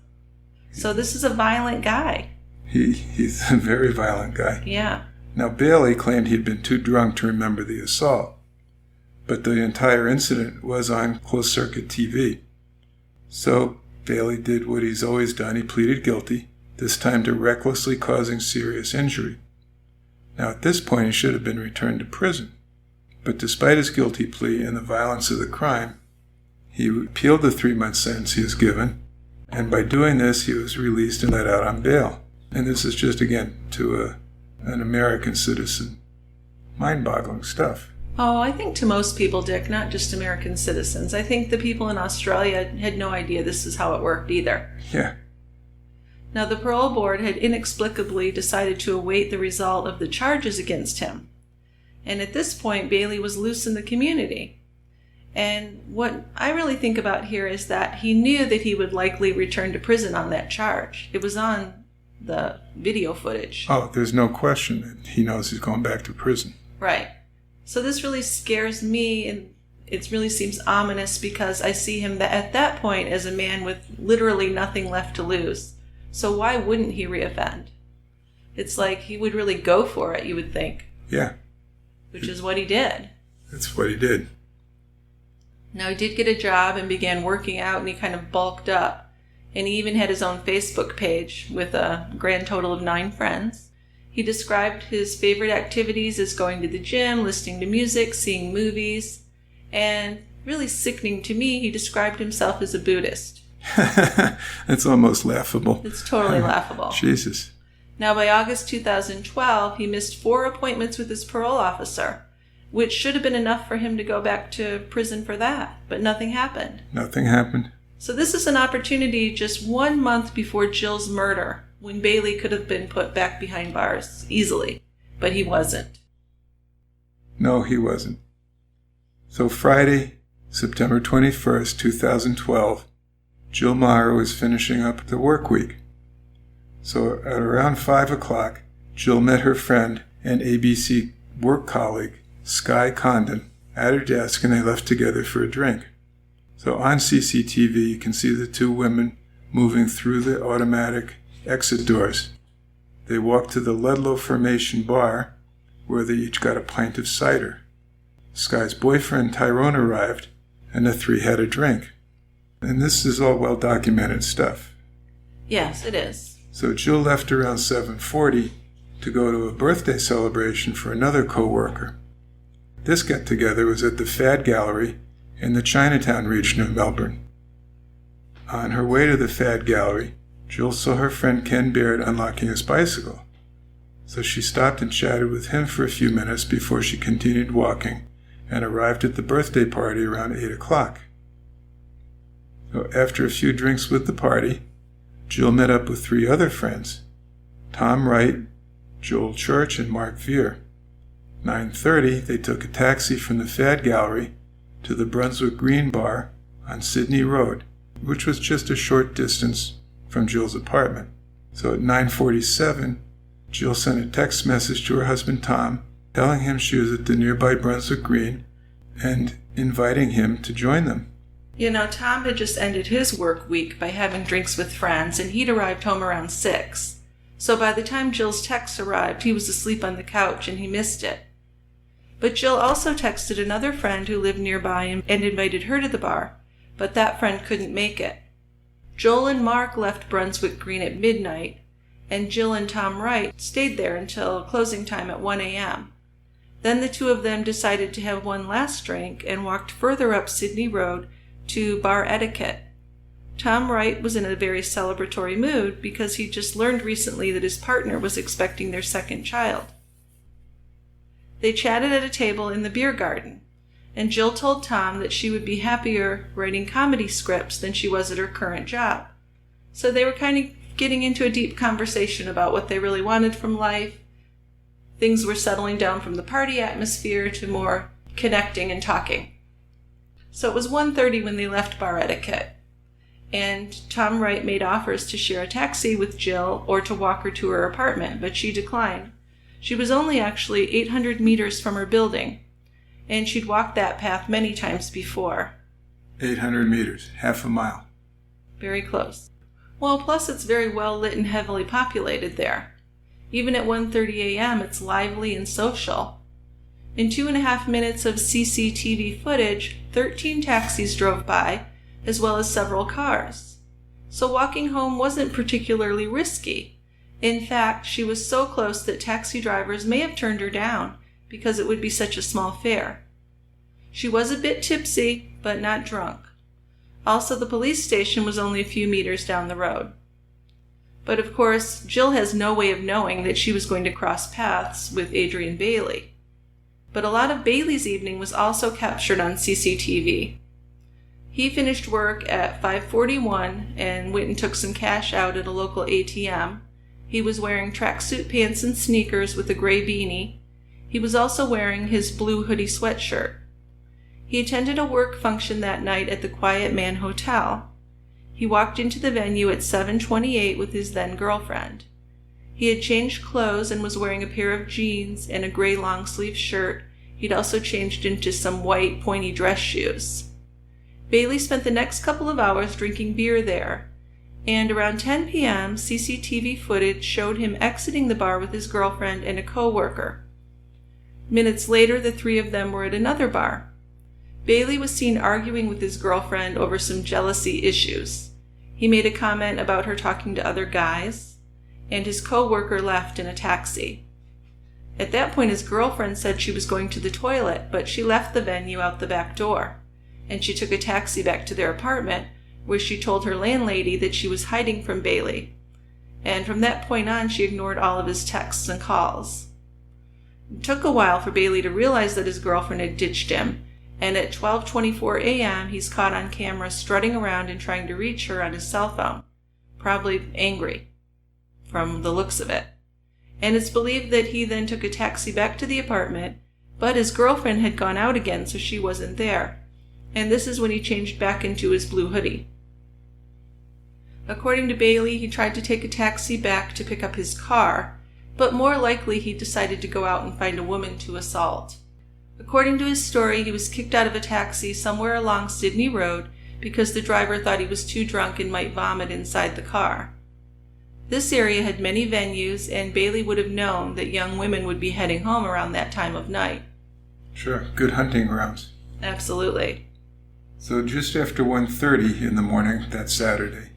So this is a violent guy. He's a very violent guy. Yeah. Now, Bailey claimed he'd been too drunk to remember the assault, but the entire incident was on closed-circuit TV. So Bailey did what he's always done. He pleaded guilty, this time to recklessly causing serious injury. Now, at this point, he should have been returned to prison. But despite his guilty plea and the violence of the crime, he appealed the 3-month sentence he was given, and by doing this, he was released and let out on bail. And this is just, again, to an American citizen. Mind-boggling stuff. Oh, I think to most people, Dick, not just American citizens. I think the people in Australia had no idea this is how it worked either. Yeah. Now, the parole board had inexplicably decided to await the result of the charges against him. And at this point, Bailey was loose in the community. And what I really think about here is that he knew that he would likely return to prison on that charge. It was on the video footage. Oh, there's no question that he knows he's going back to prison. Right. So this really scares me, and it really seems ominous because I see him at that point as a man with literally nothing left to lose. So why wouldn't he reoffend? It's like he would really go for it, you would think. Yeah. Which is what he did. That's what he did. Now, he did get a job and began working out, and he kind of bulked up. And he even had his own Facebook page with a grand total of 9 friends. He described his favorite activities as going to the gym, listening to music, seeing movies, and really sickening to me, he described himself as a Buddhist. That's almost laughable. It's totally laughable. Jesus. Now, by August 2012, he missed 4 appointments with his parole officer, which should have been enough for him to go back to prison for that, but nothing happened. Nothing happened. So this is an opportunity just 1 month before Jill's murder, when Bailey could have been put back behind bars easily, but he wasn't. No, he wasn't. So Friday, September 21st, 2012, Jill Meagher was finishing up the work week. So at around 5 o'clock, Jill met her friend and ABC work colleague, Sky Condon, at her desk, and they left together for a drink. So on CCTV, you can see the 2 women moving through the automatic exit doors. They walked to the Ludlow Formation bar, where they each got a pint of cider. Sky's boyfriend, Tyrone, arrived, and the 3 had a drink. And this is all well-documented stuff. Yes, it is. So Jill left around 7:40 to go to a birthday celebration for another co-worker. This get-together was at the Fad Gallery in the Chinatown region of Melbourne. On her way to the Fad Gallery, Jill saw her friend Ken Baird unlocking his bicycle. So she stopped and chatted with him for a few minutes before she continued walking and arrived at the birthday party around 8 o'clock. So after a few drinks with the party, Jill met up with 3 other friends, Tom Wright, Joel Church, and Mark Veer. 9:30, they took a taxi from the Fad Gallery to the Brunswick Green Bar on Sydney Road, which was just a short distance from Jill's apartment. So at 9:47, Jill sent a text message to her husband Tom, telling him she was at the nearby Brunswick Green and inviting him to join them. You know, Tom had just ended his work week by having drinks with friends, and he'd arrived home around 6. So by the time Jill's text arrived, he was asleep on the couch and he missed it. But Jill also texted another friend who lived nearby and invited her to the bar, but that friend couldn't make it. Joel and Mark left Brunswick Green at midnight, and Jill and Tom Wright stayed there until closing time at 1 a.m. Then the 2 of them decided to have one last drink and walked further up Sydney Road to Bar Etiquette. Tom Wright was in a very celebratory mood because he just learned recently that his partner was expecting their second child. They chatted at a table in the beer garden, and Jill told Tom that she would be happier writing comedy scripts than she was at her current job. So they were kind of getting into a deep conversation about what they really wanted from life. Things were settling down from the party atmosphere to more connecting and talking. So it was 1:30 when they left Bar Etiquette, and Tom Wright made offers to share a taxi with Jill or to walk her to her apartment, but she declined. She was only actually 800 meters from her building, and she'd walked that path many times before. 800 meters, half a mile. Very close. Well, plus it's very well lit and heavily populated there. Even at 1:30 a.m., it's lively and social. In 2.5 minutes of CCTV footage, 13 taxis drove by, as well as several cars. So walking home wasn't particularly risky. In fact, she was so close that taxi drivers may have turned her down because it would be such a small fare. She was a bit tipsy, but not drunk. Also, the police station was only a few meters down the road. But of course, Jill has no way of knowing that she was going to cross paths with Adrian Bailey. But a lot of Bailey's evening was also captured on CCTV. He finished work at 5:41 and went and took some cash out at a local ATM. He was wearing tracksuit pants and sneakers with a gray beanie. He was also wearing his blue hoodie sweatshirt. He attended a work function that night at the Quiet Man Hotel. He walked into the venue at 7:28 with his then-girlfriend. He had changed clothes and was wearing a pair of jeans and a gray long-sleeve shirt. He'd also changed into some white, pointy dress shoes. Bailey spent the next couple of hours drinking beer there, and around 10 p.m., CCTV footage showed him exiting the bar with his girlfriend and a co-worker. Minutes later, the three of them were at another bar. Bailey was seen arguing with his girlfriend over some jealousy issues. He made a comment about her talking to other guys, and his co-worker left in a taxi. At that point, his girlfriend said she was going to the toilet, but she left the venue out the back door, and she took a taxi back to their apartment, where she told her landlady that she was hiding from Bailey. And from that point on, she ignored all of his texts and calls. It took a while for Bailey to realize that his girlfriend had ditched him, and at 12:24 a.m., he's caught on camera strutting around and trying to reach her on his cell phone, probably angry, from the looks of it. And it's believed that he then took a taxi back to the apartment, but his girlfriend had gone out again, so she wasn't there. And this is when he changed back into his blue hoodie. According to Bailey, he tried to take a taxi back to pick up his car, but more likely he decided to go out and find a woman to assault. According to his story, he was kicked out of a taxi somewhere along Sydney Road because the driver thought he was too drunk and might vomit inside the car. This area had many venues, and Bailey would have known that young women would be heading home around that time of night. Sure, good hunting grounds. Absolutely. So just after 1:30 in the morning that Saturday,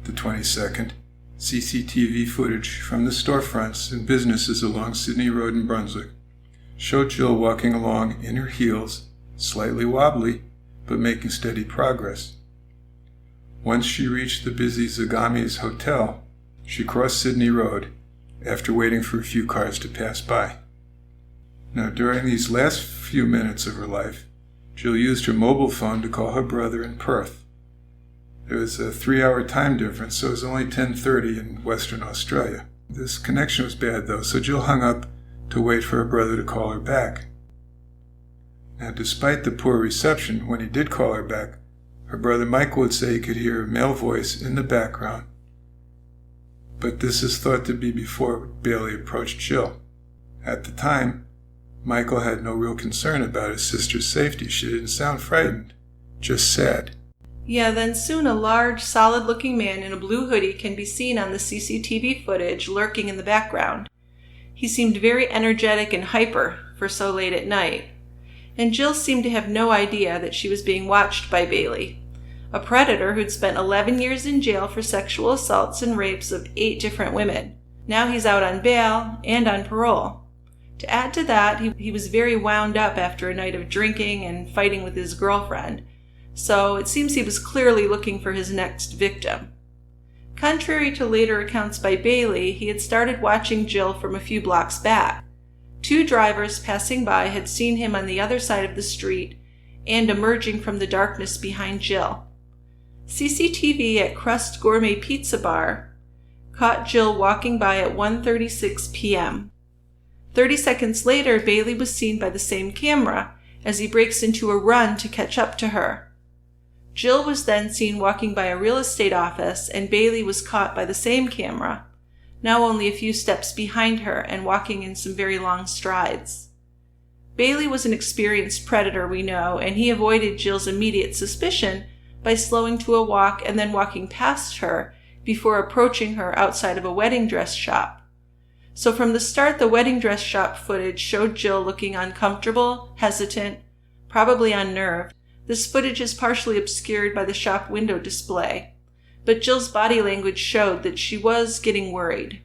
the 22nd, CCTV footage from the storefronts and businesses along Sydney Road in Brunswick showed Jill walking along in her heels, slightly wobbly, but making steady progress. Once she reached the busy Zagami's Hotel, she crossed Sydney Road after waiting for a few cars to pass by. Now, during these last few minutes of her life, Jill used her mobile phone to call her brother in Perth. There was a 3-hour time difference, so it was only 10:30 in Western Australia. This connection was bad, though, so Jill hung up to wait for her brother to call her back. Now, despite the poor reception, when he did call her back, her brother Michael would say he could hear a male voice in the background. But this is thought to be before Bailey approached Jill. At the time, Michael had no real concern about his sister's safety. She didn't sound frightened, just sad. Yeah, then soon a large, solid-looking man in a blue hoodie can be seen on the CCTV footage lurking in the background. He seemed very energetic and hyper for so late at night. And Jill seemed to have no idea that she was being watched by Bailey, a predator who'd spent 11 years in jail for sexual assaults and rapes of 8 different women. Now he's out on bail and on parole. To add to that, he was very wound up after a night of drinking and fighting with his girlfriend, so it seems he was clearly looking for his next victim. Contrary to later accounts by Bailey, he had started watching Jill from a few blocks back. 2 drivers passing by had seen him on the other side of the street and emerging from the darkness behind Jill. CCTV at Crust Gourmet Pizza Bar caught Jill walking by at 1:36 p.m. 30 seconds later, Bailey was seen by the same camera as he breaks into a run to catch up to her. Jill was then seen walking by a real estate office, and Bailey was caught by the same camera, now only a few steps behind her and walking in some very long strides. Bailey was an experienced predator, we know, and he avoided Jill's immediate suspicion by slowing to a walk and then walking past her before approaching her outside of a wedding dress shop. So from the start, the wedding dress shop footage showed Jill looking uncomfortable, hesitant, probably unnerved. This footage is partially obscured by the shop window display, but Jill's body language showed that she was getting worried.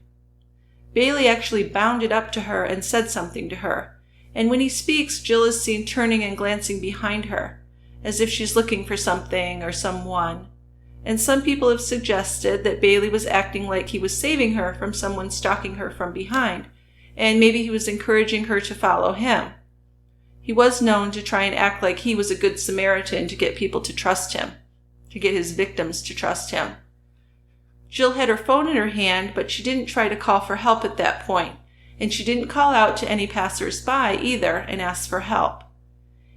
Bailey actually bounded up to her and said something to her, and when he speaks, Jill is seen turning and glancing behind her, as if she's looking for something or someone. And some people have suggested that Bailey was acting like he was saving her from someone stalking her from behind, and maybe he was encouraging her to follow him. He was known to try and act like he was a good Samaritan to get people to trust him, to get his victims to trust him. Jill had her phone in her hand, but she didn't try to call for help at that point, and she didn't call out to any passers-by either and ask for help.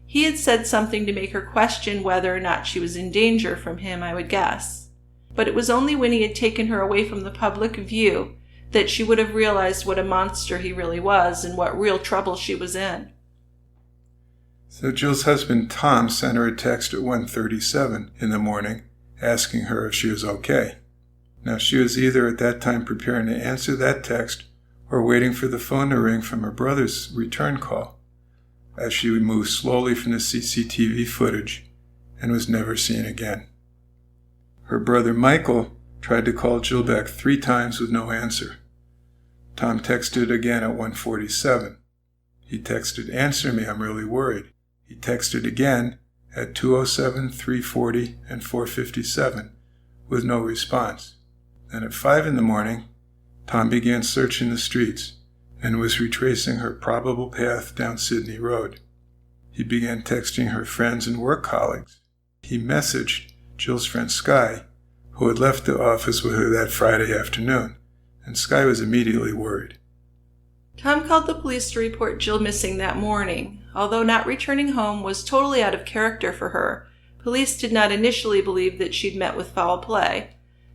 He had said something to make her question whether or not she was in danger from him, I would guess. But it was only when he had taken her away from the public view that she would have realized what a monster he really was and what real trouble she was in. So Jill's husband Tom sent her a text at 1:37 in the morning asking her if she was okay. Now she was either at that time preparing to answer that text or waiting for the phone to ring from her brother's return call, as she moved slowly from the CCTV footage and was never seen again. Her brother Michael tried to call Jill back 3 times with no answer. Tom texted again at 1:47. He texted, "Answer me, I'm really worried." He texted again at 2:07, 3:40, and 4:57 with no response. Then at 5 in the morning, Tom began searching the streets and was retracing her probable path down Sydney Road. He began texting her friends and work colleagues. He messaged Jill's friend Sky, who had left the office with her that Friday afternoon, and Sky was immediately worried. Tom called the police to report Jill missing that morning. Although not returning home was totally out of character for her, police did not initially believe that she'd met with foul play.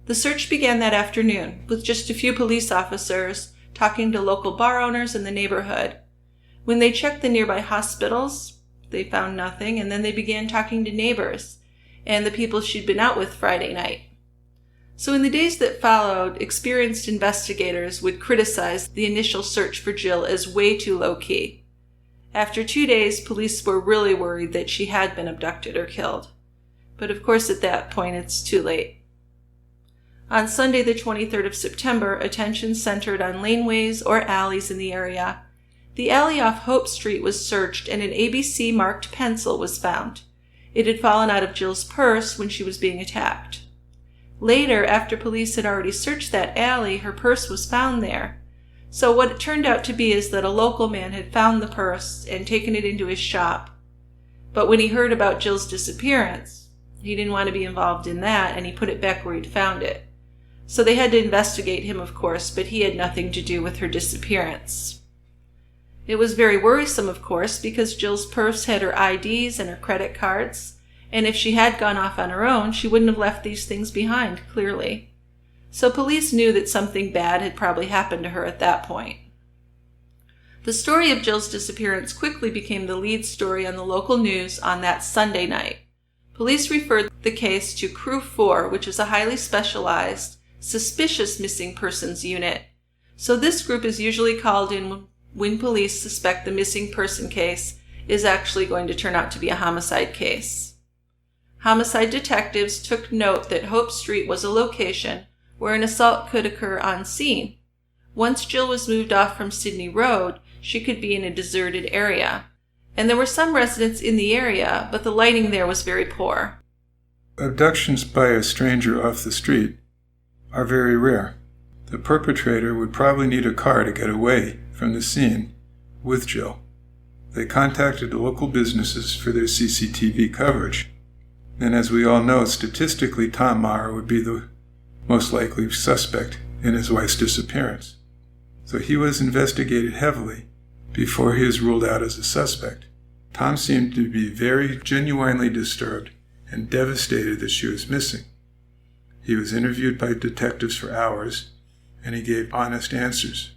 The search began that afternoon, with just a few police officers talking to local bar owners in the neighborhood. When they checked the nearby hospitals, they found nothing, and then they began talking to neighbors and the people she'd been out with Friday night. So in the days that followed, experienced investigators would criticize the initial search for Jill as way too low-key. After 2 days, police were really worried that she had been abducted or killed. But of course at that point it's too late. On Sunday the 23rd of September, attention centered on laneways or alleys in the area. The alley off Hope Street was searched and an ABC marked pencil was found. It had fallen out of Jill's purse when she was being attacked. Later, after police had already searched that alley, her purse was found there. So what it turned out to be is that a local man had found the purse and taken it into his shop. But when he heard about Jill's disappearance, he didn't want to be involved in that, and he put it back where he'd found it. So they had to investigate him, of course, but he had nothing to do with her disappearance. It was very worrisome, of course, because Jill's purse had her IDs and her credit cards, and if she had gone off on her own, she wouldn't have left these things behind, clearly. So police knew that something bad had probably happened to her at that point. The story of Jill's disappearance quickly became the lead story on the local news on that Sunday night. Police referred the case to Crew 4, which is a highly specialized, suspicious missing persons unit. So this group is usually called in when police suspect the missing person case is actually going to turn out to be a homicide case. Homicide detectives took note that Hope Street was a location where an assault could occur on scene. Once Jill was moved off from Sydney Road, she could be in a deserted area. And there were some residents in the area, but the lighting there was very poor. Abductions by a stranger off the street are very rare. The perpetrator would probably need a car to get away from the scene with Jill. They contacted the local businesses for their CCTV coverage. And as we all know, statistically, Tom Maher would be the most likely suspect in his wife's disappearance. So he was investigated heavily before he was ruled out as a suspect. Tom seemed to be very genuinely disturbed and devastated that she was missing. He was interviewed by detectives for hours, and he gave honest answers.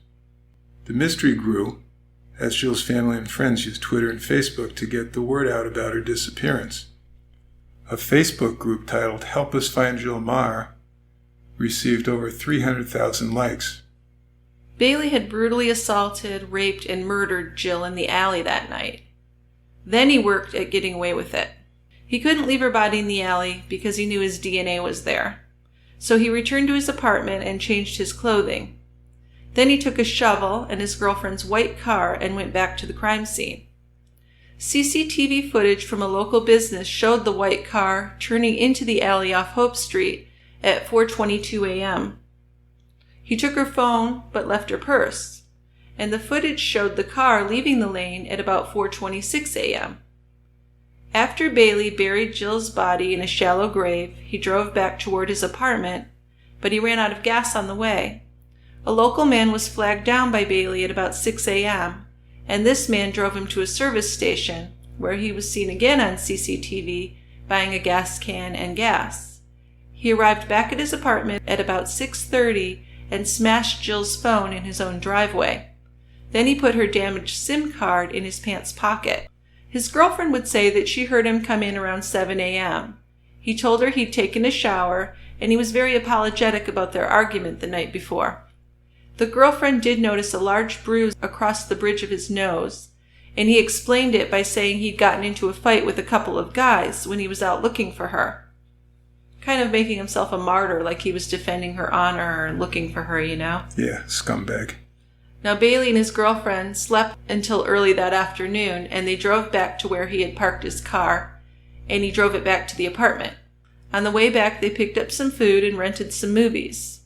The mystery grew as Jill's family and friends used Twitter and Facebook to get the word out about her disappearance. A Facebook group titled Help Us Find Jill Maher received over 300,000 likes. Bailey had brutally assaulted, raped, and murdered Jill in the alley that night. Then he worked at getting away with it. He couldn't leave her body in the alley because he knew his DNA was there. So he returned to his apartment and changed his clothing. Then he took a shovel and his girlfriend's white car and went back to the crime scene. CCTV footage from a local business showed the white car turning into the alley off Hope Street at 4:22 a.m. He took her phone but left her purse, and the footage showed the car leaving the lane at about 4:26 a.m. After Bailey buried Jill's body in a shallow grave, he drove back toward his apartment, but he ran out of gas on the way. A local man was flagged down by Bailey at about 6 a.m., and this man drove him to a service station where he was seen again on CCTV buying a gas can and gas. He arrived back at his apartment at about 6:30 and smashed Jill's phone in his own driveway. Then he put her damaged SIM card in his pants pocket. His girlfriend would say that she heard him come in around 7 a.m. He told her he'd taken a shower, and he was very apologetic about their argument the night before. The girlfriend did notice a large bruise across the bridge of his nose, and he explained it by saying he'd gotten into a fight with a couple of guys when he was out looking for her. Kind of making himself a martyr, like he was defending her honor or looking for her, you know? Yeah, scumbag. Now, Bailey and his girlfriend slept until early that afternoon, and they drove back to where he had parked his car, and he drove it back to the apartment. On the way back, they picked up some food and rented some movies.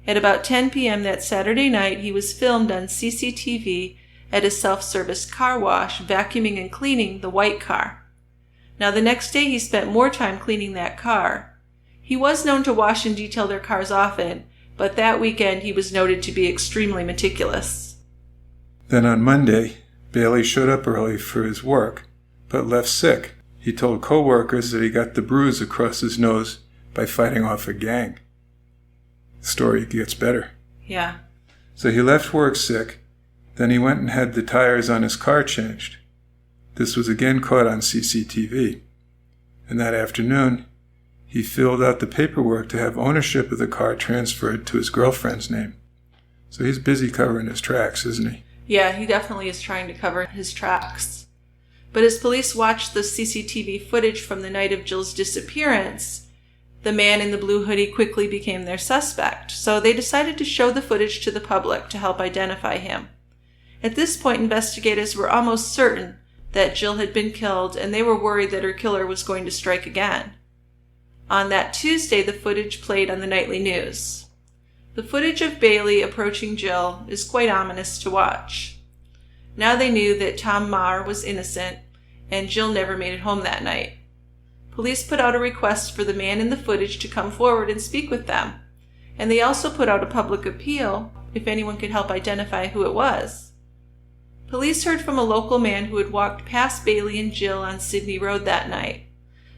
At about 10 p.m. that Saturday night, he was filmed on CCTV at a self-service car wash, vacuuming and cleaning the white car. Now, the next day, he spent more time cleaning that car. He was known to wash and detail their cars often, but that weekend he was noted to be extremely meticulous. Then on Monday, Bailey showed up early for his work, but left sick. He told co-workers that he got the bruise across his nose by fighting off a gang. The story gets better. Yeah. So he left work sick, then he went and had the tires on his car changed. This was again caught on CCTV. And that afternoon, he filled out the paperwork to have ownership of the car transferred to his girlfriend's name. So he's busy covering his tracks, isn't he? Yeah, he definitely is trying to cover his tracks. But as police watched the CCTV footage from the night of Jill's disappearance, the man in the blue hoodie quickly became their suspect. So they decided to show the footage to the public to help identify him. At this point, investigators were almost certain that Jill had been killed, and they were worried that her killer was going to strike again. On that Tuesday, the footage played on the nightly news. The footage of Bailey approaching Jill is quite ominous to watch. Now they knew that Tom Marr was innocent, and Jill never made it home that night. Police put out a request for the man in the footage to come forward and speak with them, and they also put out a public appeal if anyone could help identify who it was. Police heard from a local man who had walked past Bailey and Jill on Sydney Road that night.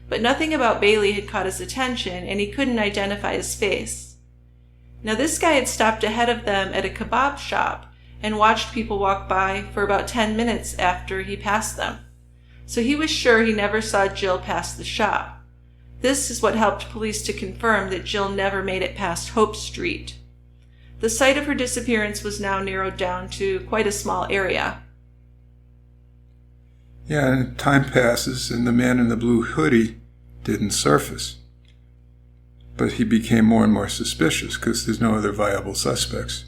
But nothing about Bailey had caught his attention, and he couldn't identify his face. Now, this guy had stopped ahead of them at a kebab shop and watched people walk by for about 10 minutes after he passed them. So he was sure he never saw Jill pass the shop. This is what helped police to confirm that Jill never made it past Hope Street. The site of her disappearance was now narrowed down to quite a small area. Yeah, and time passes, and the man in the blue hoodie didn't surface. But he became more and more suspicious because there's no other viable suspects.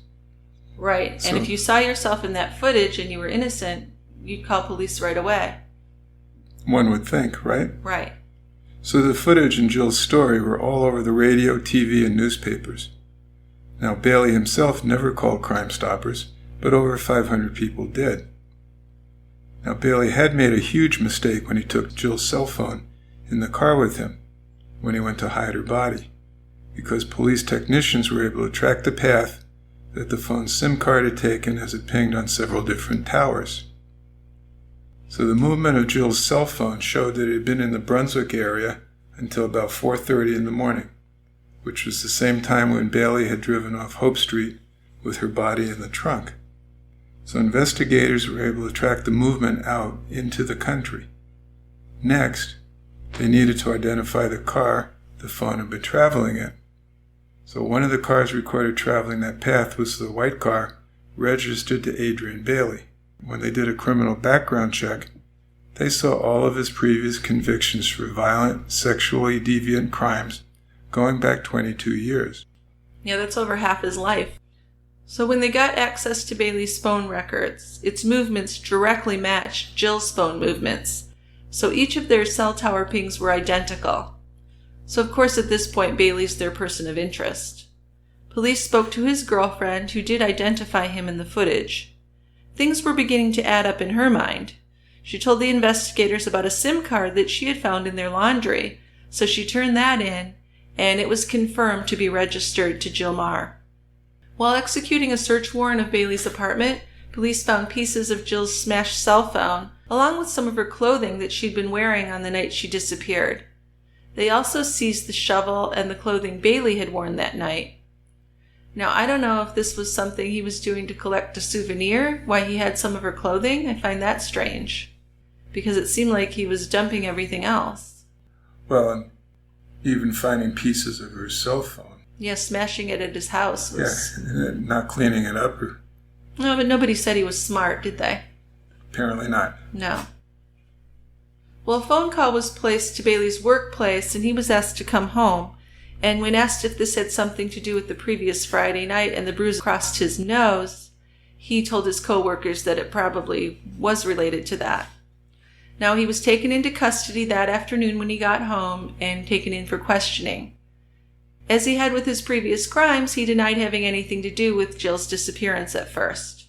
Right, So- and if you saw yourself in that footage and you were innocent, you'd call police right away. One would think, right? Right. So the footage and Jill's story were all over the radio, TV, and newspapers. Now, Bailey himself never called Crime Stoppers, but over 500 people did. Now, Bailey had made a huge mistake when he took Jill's cell phone in the car with him when he went to hide her body, because police technicians were able to track the path that the phone's SIM card had taken as it pinged on several different towers. So the movement of Jill's cell phone showed that it had been in the Brunswick area until about 4:30 in the morning, which was the same time when Bailey had driven off Hope Street with her body in the trunk. So investigators were able to track the movement out into the country. Next, they needed to identify the car the phone had been traveling in. So one of the cars recorded traveling that path was the white car registered to Adrian Bailey. When they did a criminal background check, they saw all of his previous convictions for violent, sexually deviant crimes going back 22 years. Yeah, that's over half his life. So when they got access to Bailey's phone records, its movements directly matched Jill's phone movements. So each of their cell tower pings were identical. So of course at this point Bailey's their person of interest. Police spoke to his girlfriend, who did identify him in the footage. Things were beginning to add up in her mind. She told the investigators about a SIM card that she had found in their laundry, so she turned that in, and it was confirmed to be registered to Jill Marr. While executing a search warrant of Bailey's apartment, police found pieces of Jill's smashed cell phone, along with some of her clothing that she'd been wearing on the night she disappeared. They also seized the shovel and the clothing Bailey had worn that night. Now, I don't know if this was something he was doing to collect a souvenir, why he had some of her clothing. I find that strange, because it seemed like he was dumping everything else. Well, and even finding pieces of her cell phone. Yeah, smashing it at his house was... Yeah, not cleaning it up. No, but nobody said he was smart, did they? Apparently not. No. Well, a phone call was placed to Bailey's workplace, and he was asked to come home. And when asked if this had something to do with the previous Friday night and the bruise across his nose, he told his co-workers that it probably was related to that. Now, he was taken into custody that afternoon when he got home and taken in for questioning. As he had with his previous crimes, he denied having anything to do with Jill's disappearance at first.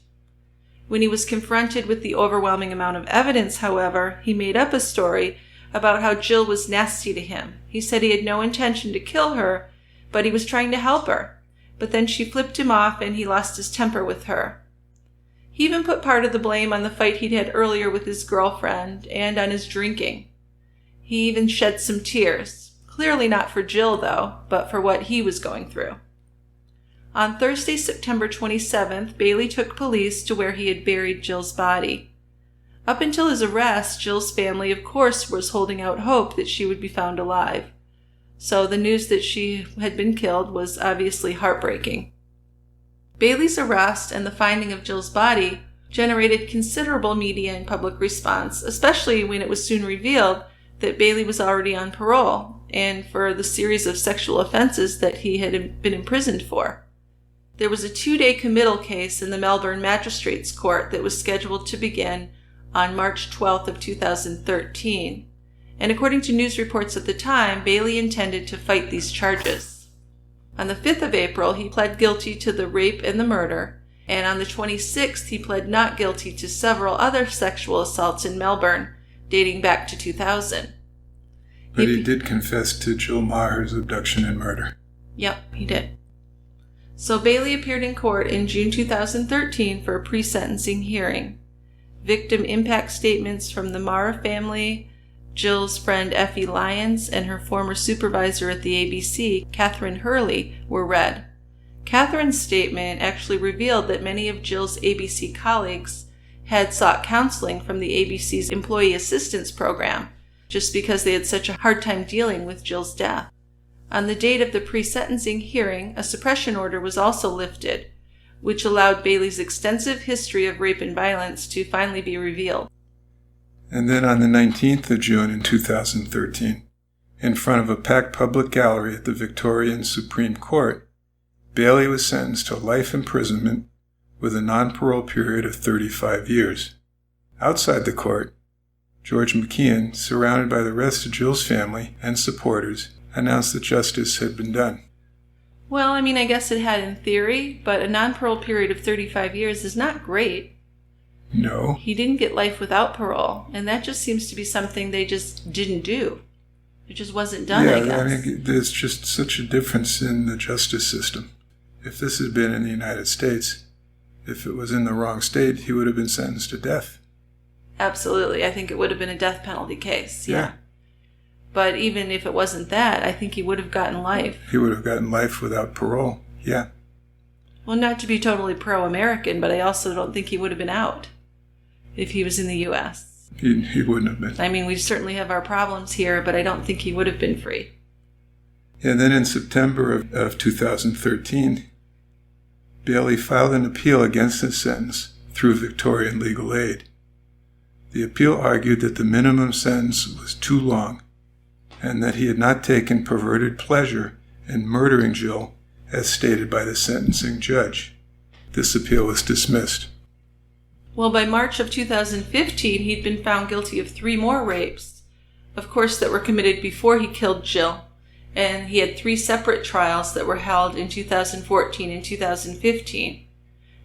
When he was confronted with the overwhelming amount of evidence, however, he made up a story about how Jill was nasty to him. He said he had no intention to kill her, but he was trying to help her. But then she flipped him off and he lost his temper with her. He even put part of the blame on the fight he'd had earlier with his girlfriend and on his drinking. He even shed some tears. Clearly not for Jill, though, but for what he was going through. On Thursday, September 27th, Bailey took police to where he had buried Jill's body. Up until his arrest, Jill's family, of course, was holding out hope that she would be found alive. So the news that she had been killed was obviously heartbreaking. Bailey's arrest and the finding of Jill's body generated considerable media and public response, especially when it was soon revealed that Bailey was already on parole and for the series of sexual offenses that he had been imprisoned for. There was a 2-day committal case in the Melbourne Magistrates Court that was scheduled to begin on March 12th of 2013, and according to news reports at the time, Bailey intended to fight these charges. On the 5th of April, he pled guilty to the rape and the murder, and on the 26th, he pled not guilty to several other sexual assaults in Melbourne, dating back to 2000. But he did confess to Jill Maher's abduction and murder. Yep, he did. So Bailey appeared in court in June 2013 for a pre-sentencing hearing. Victim impact statements from the Maher family, Jill's friend Effie Lyons, and her former supervisor at the ABC, Catherine Hurley, were read. Catherine's statement actually revealed that many of Jill's ABC colleagues had sought counseling from the ABC's Employee Assistance Program, just because they had such a hard time dealing with Jill's death. On the date of the pre-sentencing hearing, a suppression order was also lifted, which allowed Bailey's extensive history of rape and violence to finally be revealed. And then on the 19th of June in 2013, in front of a packed public gallery at the Victorian Supreme Court, Bailey was sentenced to life imprisonment with a non-parole period of 35 years. Outside the court, George McKeon, surrounded by the rest of Jill's family and supporters, announced that justice had been done. Well, I guess it had in theory, but a non-parole period of 35 years is not great. No. He didn't get life without parole, and that just seems to be something they just didn't do. It just wasn't done, I guess. There's just such a difference in the justice system. If this had been in the United States, if it was in the wrong state, he would have been sentenced to death. Absolutely. I think it would have been a death penalty case, yeah. But even if it wasn't that, I think he would have gotten life. He would have gotten life without parole, yeah. Well, not to be totally pro-American, but I also don't think he would have been out if he was in the U.S. He wouldn't have been. We certainly have our problems here, but I don't think he would have been free. And then in September of 2013, Bailey filed an appeal against his sentence through Victorian Legal Aid. The appeal argued that the minimum sentence was too long and that he had not taken perverted pleasure in murdering Jill as stated by the sentencing judge. This appeal was dismissed. Well, by March of 2015, he'd been found guilty of 3 more rapes, of course, that were committed before he killed Jill, and he had 3 separate trials that were held in 2014 and 2015.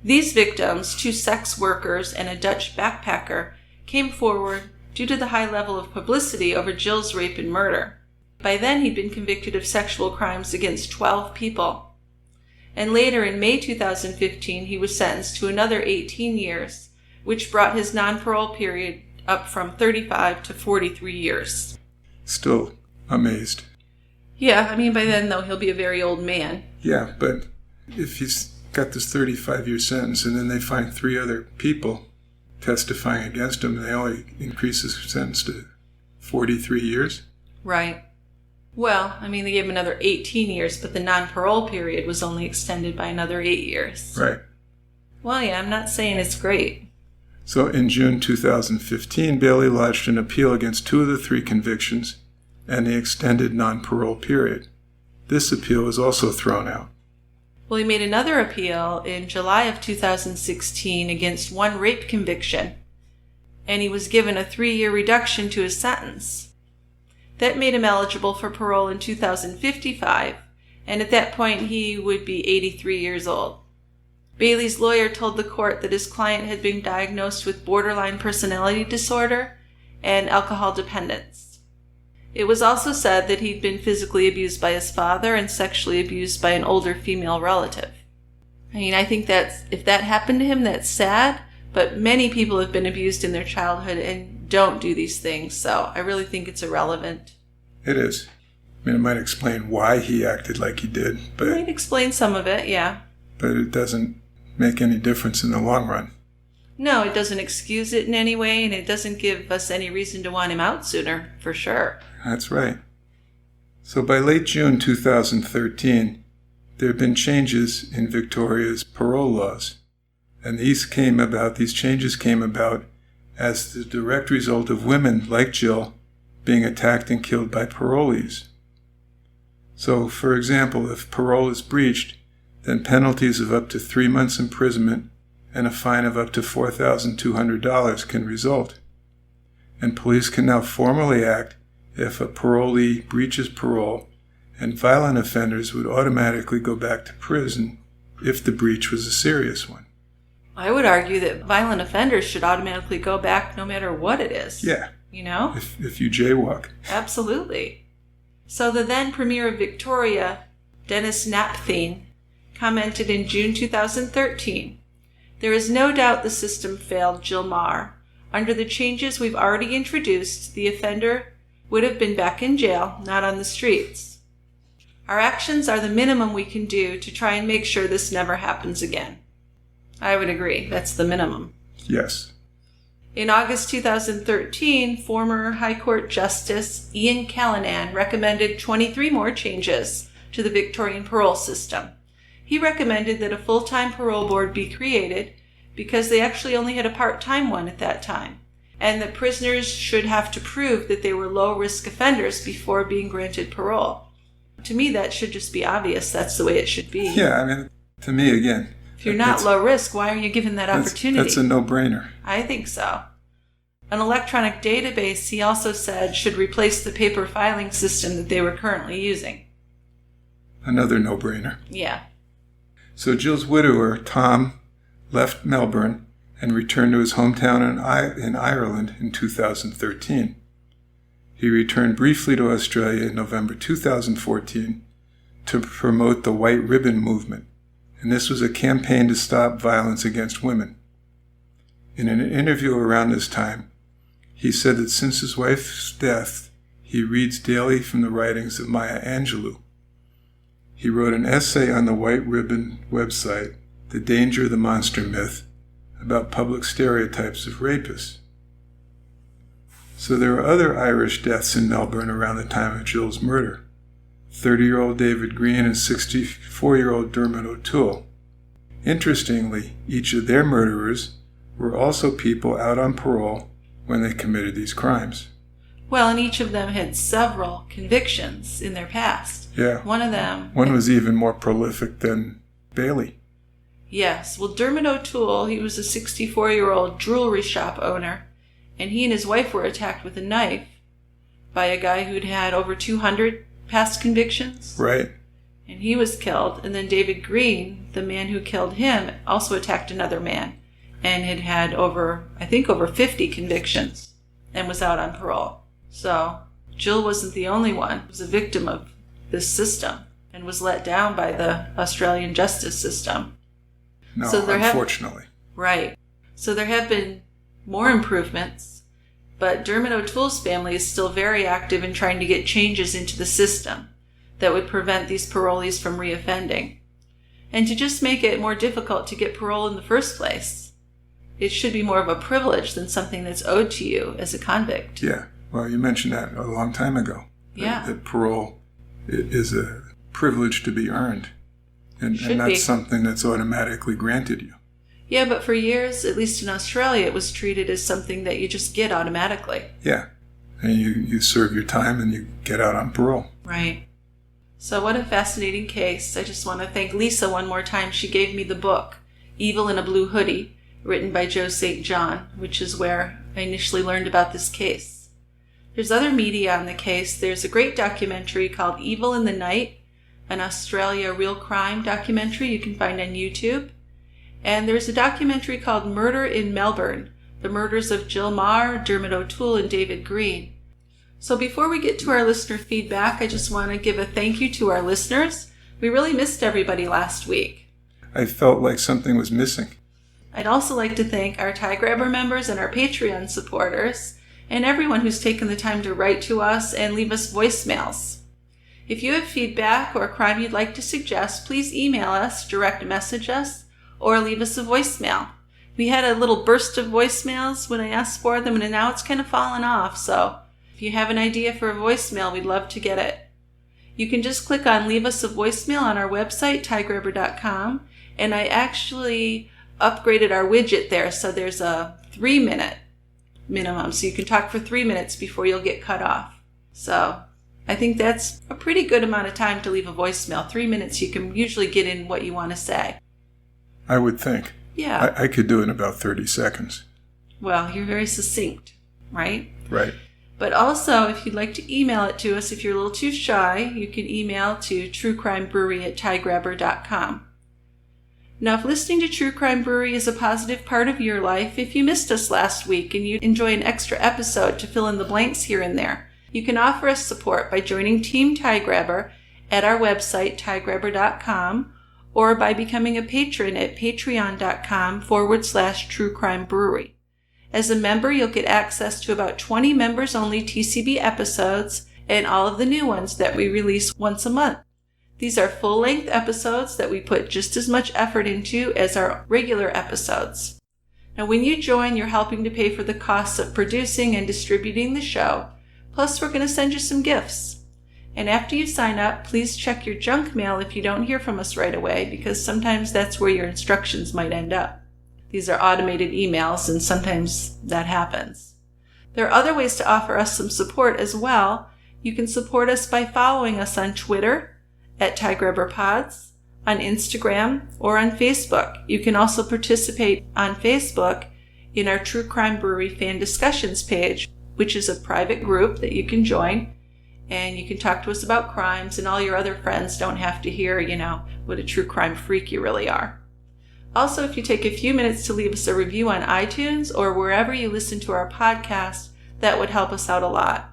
These victims, 2 sex workers and a Dutch backpacker, came forward due to the high level of publicity over Jill's rape and murder. By then, he'd been convicted of sexual crimes against 12 people. And later, in May 2015, he was sentenced to another 18 years, which brought his non-parole period up from 35 to 43 years. Still amazed. Yeah, I mean, by then, though, he'll be a very old man. Yeah, but if he's got this 35-year sentence and then they find 3 other people testifying against him, they only increase his sentence to 43 years? Right. Well, I mean, they gave him another 18 years, but the non-parole period was only extended by another 8 years. Right. Well, yeah, I'm not saying it's great. So in June 2015, Bailey lodged an appeal against 2 of the 3 convictions and the extended non-parole period. This appeal was also thrown out. Well, he made another appeal in July of 2016 against 1 rape conviction, and he was given a 3-year reduction to his sentence. That made him eligible for parole in 2055, and at that point he would be 83 years old. Bailey's lawyer told the court that his client had been diagnosed with borderline personality disorder and alcohol dependence. It was also said that he'd been physically abused by his father and sexually abused by an older female relative. I mean, I think that if that happened to him, that's sad, but many people have been abused in their childhood and don't do these things, so I really think it's irrelevant. It is. I mean, it might explain why he acted like he did, but It might explain some of it, yeah. but it doesn't make any difference in the long run. No, it doesn't excuse it in any way, and it doesn't give us any reason to want him out sooner, for sure. That's right. So by late June 2013, there have been changes in Victoria's parole laws. And these changes came about as the direct result of women like Jill being attacked and killed by parolees. So, for example, if parole is breached, then penalties of up to 3 months imprisonment and a fine of up to $4,200 can result. And police can now formally act if a parolee breaches parole, and violent offenders would automatically go back to prison if the breach was a serious one. I would argue that violent offenders should automatically go back no matter what it is. Yeah. You know? If you jaywalk. Absolutely. So the then Premier of Victoria, Dennis Napthine, commented in June 2013, "There is no doubt the system failed Jill Meagher. Under the changes we've already introduced, the offender would have been back in jail, not on the streets. Our actions are the minimum we can do to try and make sure this never happens again." I would agree. That's the minimum. Yes. In August 2013, former High Court Justice Ian Callanan recommended 23 more changes to the Victorian parole system. He recommended that a full-time parole board be created because they actually only had a part-time one at that time, and that prisoners should have to prove that they were low-risk offenders before being granted parole. To me, that should just be obvious. That's the way it should be. Yeah, I mean, to me, again, If you're not low risk, why are you given that opportunity? That's a no-brainer. I think so. An electronic database, he also said, should replace the paper filing system that they were currently using. Another no-brainer. Yeah. So Jill's widower, Tom, left Melbourne and returned to his hometown in Ireland in 2013. He returned briefly to Australia in November 2014 to promote the White Ribbon movement, and this was a campaign to stop violence against women. In an interview around this time, he said that since his wife's death, he reads daily from the writings of Maya Angelou. He wrote an essay on the White Ribbon website, The Danger of the Monster Myth, about public stereotypes of rapists. So there were other Irish deaths in Melbourne around the time of Jill's murder. 30-year-old David Green and 64-year-old Dermot O'Toole. Interestingly, each of their murderers were also people out on parole when they committed these crimes. Well, and each of them had several convictions in their past. Yeah. One was even more prolific than Bailey. Yes. Well, Dermot O'Toole, he was a 64-year-old jewelry shop owner, and he and his wife were attacked with a knife by a guy who'd had over 200 past convictions. Right. And he was killed. And then David Green, the man who killed him, also attacked another man and had had over 50 convictions and was out on parole. So Jill wasn't the only one who was a victim of this system and was let down by the Australian justice system. No, so unfortunately. Right. So there have been more improvements. but Dermot O'Toole's family is still very active in trying to get changes into the system that would prevent these parolees from reoffending, and to just make it more difficult to get parole in the first place. It should be more of a privilege than something that's owed to you as a convict. Yeah, well, you mentioned that a long time ago. Yeah. That parole is a privilege to be earned, and not be. something that's automatically granted you. Yeah, but for years, at least in Australia, it was treated as something that you just get automatically. Yeah, and you serve your time and you get out on parole. Right. So what a fascinating case. I just want to thank Lisa one more time. She gave me the book, Evil in a Blue Hoodie, written by Joe St. John, which is where I initially learned about this case. There's other media on the case. There's a great documentary called Evil in the Night, an Australia real crime documentary you can find on YouTube. And there's a documentary called Murder in Melbourne, the murders of Jill Meagher, Dermot O'Toole, and David Green. So before we get to our listener feedback, I just want to give a thank you to our listeners. We really missed everybody last week. I felt like something was missing. I'd also like to thank our Tie Grabber members and our Patreon supporters, and everyone who's taken the time to write to us and leave us voicemails. If you have feedback or a crime you'd like to suggest, please email us, direct message us, or leave us a voicemail. We had a little burst of voicemails when I asked for them, and now it's kind of fallen off, so if you have an idea for a voicemail, we'd love to get it. You can just click on Leave Us a Voicemail on our website, tiegrabber.com, and I actually upgraded our widget there, so there's a 3-minute minimum, so you can talk for 3 minutes before you'll get cut off. So I think that's a pretty good amount of time to leave a voicemail. 3 minutes, you can usually get in what you want to say. I would think. Yeah. I could do it in about 30 seconds. Well, you're very succinct, right? Right. But also, if you'd like to email it to us, if you're a little too shy, you can email to truecrimebrewery@tiegrabber.com. Now, if listening to True Crime Brewery is a positive part of your life, if you missed us last week and you enjoy an extra episode to fill in the blanks here and there, you can offer us support by joining Team Tie Grabber at our website, tiegrabber.com, or by becoming a patron at patreon.com/truecrimebrewery. As a member, you'll get access to about 20 members-only TCB episodes and all of the new ones that we release once a month. These are full-length episodes that we put just as much effort into as our regular episodes. Now, when you join, you're helping to pay for the costs of producing and distributing the show, plus we're going to send you some gifts. And after you sign up, please check your junk mail if you don't hear from us right away, because sometimes that's where your instructions might end up. These are automated emails, and sometimes that happens. There are other ways to offer us some support as well. You can support us by following us on Twitter at TieGrabberPods, on Instagram, or on Facebook. You can also participate on Facebook in our True Crime Brewery Fan Discussions page, which is a private group that you can join, and you can talk to us about crimes, and all your other friends don't have to hear, what a true crime freak you really are. Also, if you take a few minutes to leave us a review on iTunes or wherever you listen to our podcast, that would help us out a lot.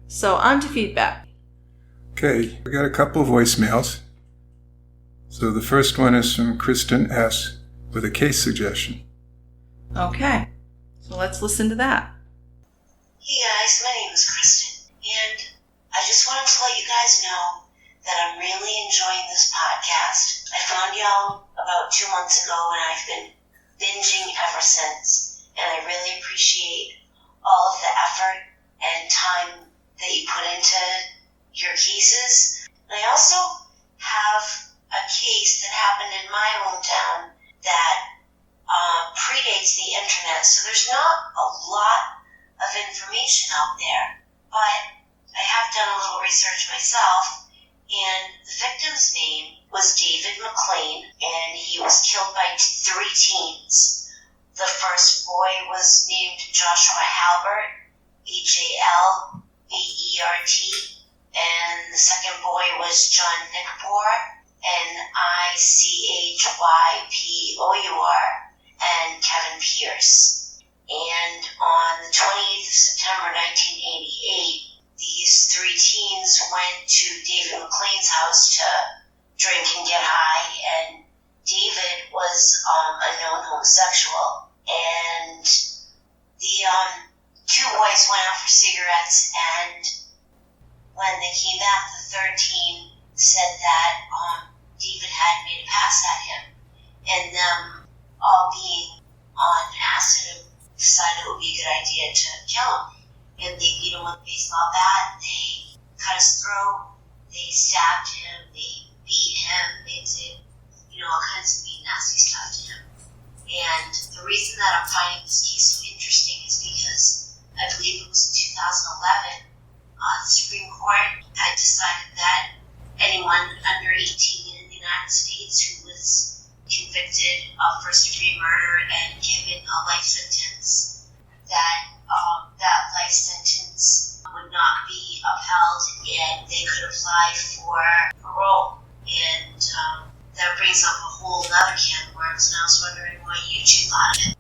So, on to feedback. Okay, we got a couple of voicemails. So the first one is from Kristen S. with a case suggestion. Okay, so let's listen to that. Hey guys, my name is Kristen, and I just wanted to let you guys know that I'm really enjoying this podcast. I found y'all about 2 months ago, and I've been binging ever since, and I really appreciate all of the effort and time that you put into your cases. And I also have a case that happened in my hometown that predates the internet, so there's not a lot of information out there, but I have done a little research myself, and the victim's name was David McLean, and he was killed by 3 teens. The first boy was named Joshua Halbert, Halbert, and the second boy was John Nickpour, Nicypyour, and Kevin Pierce. And on the 28th of September 1988, these 3 teens went to David McLean's house to drink and get high, and David was a known homosexual. And the 2 boys cigarettes, and when they came back, the third team said that David had made a pass at him, and them all being on acid decided it would be a good idea to kill him. And they beat him with a baseball bat, they cut his throat, they stabbed him, they beat him, they did, all kinds of mean, nasty stuff to him. And the reason that I'm finding this case so interesting is because I believe it was in 2011, the Supreme Court had decided that anyone under 18 in the United States who was convicted of first-degree murder and given a life sentence, that life sentence would not be upheld and they could apply for parole. And that brings up a whole other can of worms, and I was wondering what you two thought of it.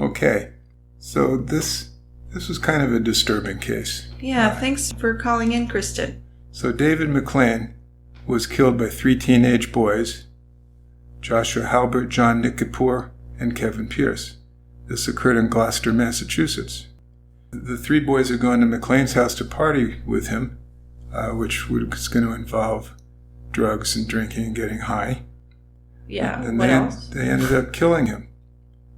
Okay, so this was kind of a disturbing case. Yeah, thanks for calling in, Kristen. So David McLean was killed by 3 teenage boys, Joshua Halbert, John Nikipour, and Kevin Pierce. This occurred in Gloucester, Massachusetts. The 3 boys had gone to McLean's house to party with him, which was going to involve drugs and drinking and getting high. Yeah, and what else? They ended up killing him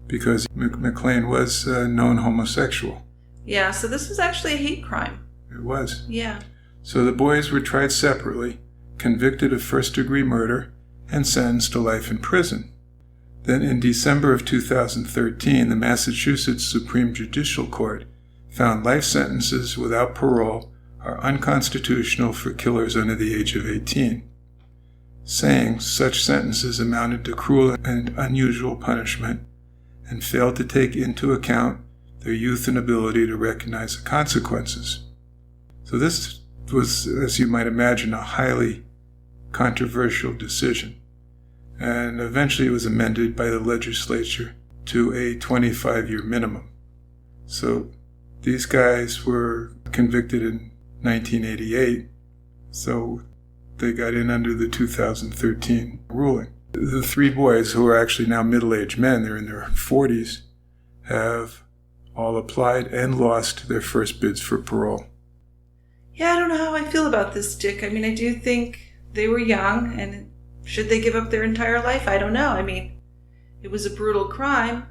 because McLean was a known homosexual. Yeah, so this was actually a hate crime. It was. Yeah. So the boys were tried separately, convicted of first-degree murder, and sentenced to life in prison. Then in December of 2013, the Massachusetts Supreme Judicial Court found life sentences without parole are unconstitutional for killers under the age of 18, saying such sentences amounted to cruel and unusual punishment and failed to take into account their youth and ability to recognize the consequences. So this was, as you might imagine, a highly controversial decision, and eventually it was amended by the legislature to a 25-year minimum. So these guys were convicted in 1988, so they got in under the 2013 ruling. The 3 boys, who are actually now middle-aged men, they're in their 40s, have all applied and lost their first bids for parole. Yeah, I don't know how I feel about this, Dick. I mean, I do think they were young, and should they give up their entire life? I don't know. I mean, it was a brutal crime,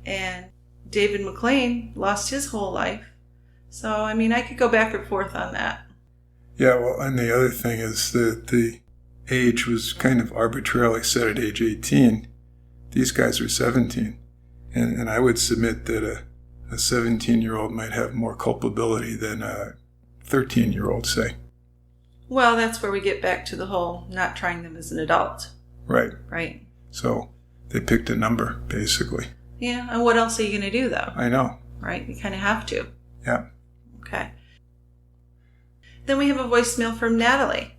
and David McLean lost his whole life. So, I mean, I could go back and forth on that. Yeah, well, and the other thing is that the age was kind of arbitrarily set at age 18. These guys were 17. And I would submit that a 17-year-old might have more culpability than a 13-year-old, say. Well, that's where we get back to the whole not trying them as an adult. Right. Right. So they picked a number, basically. Yeah, and what else are you going to do, though? I know. Right, you kind of have to. Yeah. Okay. Then we have a voicemail from Natalie.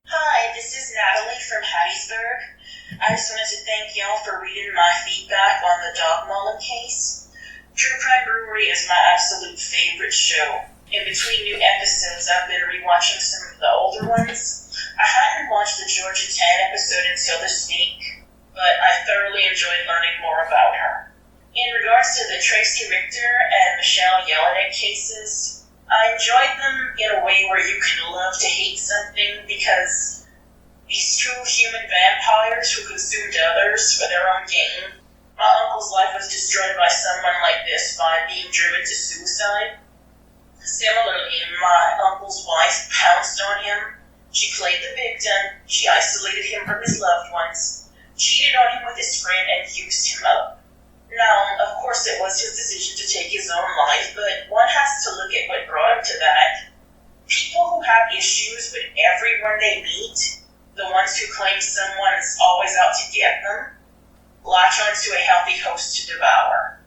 Hi, this is Natalie from Hattiesburg. I just wanted to thank y'all for reading my feedback on the Dog Mullen case. True Crime Brewery is my absolute favorite show. In between new episodes, I've been rewatching some of the older ones. I hadn't watched the Georgia Tan episode until this week, but I thoroughly enjoyed learning more about her. In regards to the Tracy Richter and Michelle Jelinek cases, I enjoyed them in a way where you can love to hate something because these true human vampires who consumed others for their own gain. My uncle's life was destroyed by someone like this by being driven to suicide. Similarly, my uncle's wife pounced on him. She played the victim. She isolated him from his loved ones, cheated on him with his friend, and used him up. Now, of course, it was his decision to take his own life, but one has to look at what brought him to that. People who have issues with everyone they meet, the ones who claim someone is always out to get them, latch onto a healthy host to devour.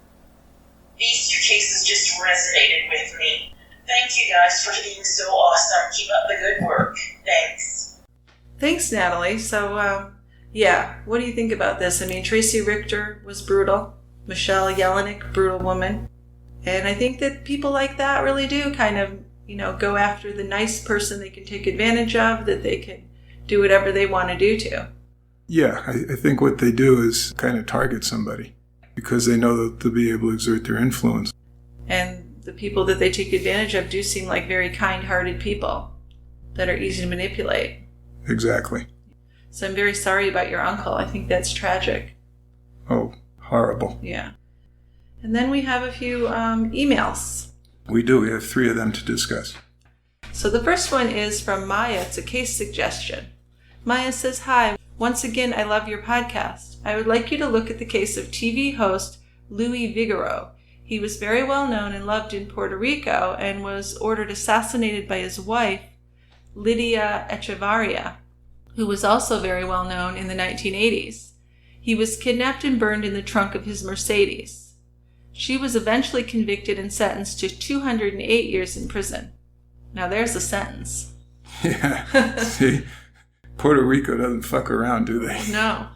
These 2 cases just resonated with me. Thank you guys for being so awesome. Keep up the good work. Thanks. Thanks, Natalie. So, yeah, what do you think about this? I mean, Tracy Richter was brutal. Michelle Jelinek, brutal woman. And I think that people like that really do kind of, go after the nice person they can take advantage of, that they can do whatever they want to do to. Yeah, I think what they do is kind of target somebody because they know that they'll be able to exert their influence. And the people that they take advantage of do seem like very kind-hearted people that are easy to manipulate. Exactly. So I'm very sorry about your uncle. I think that's tragic. Oh, horrible. Yeah. And then we have a few emails. We do. We have 3 of them to discuss. So the first one is from Maya. It's a case suggestion. Maya says, "Hi. Once again, I love your podcast. I would like you to look at the case of TV host Luis Figueroa. He was very well known and loved in Puerto Rico and was ordered assassinated by his wife, Lydia Echevarria, who was also very well known in the 1980s. He was kidnapped and burned in the trunk of his Mercedes. She was eventually convicted and sentenced to 208 years in prison." Now there's a sentence. Yeah. See, Puerto Rico doesn't fuck around, do they? No.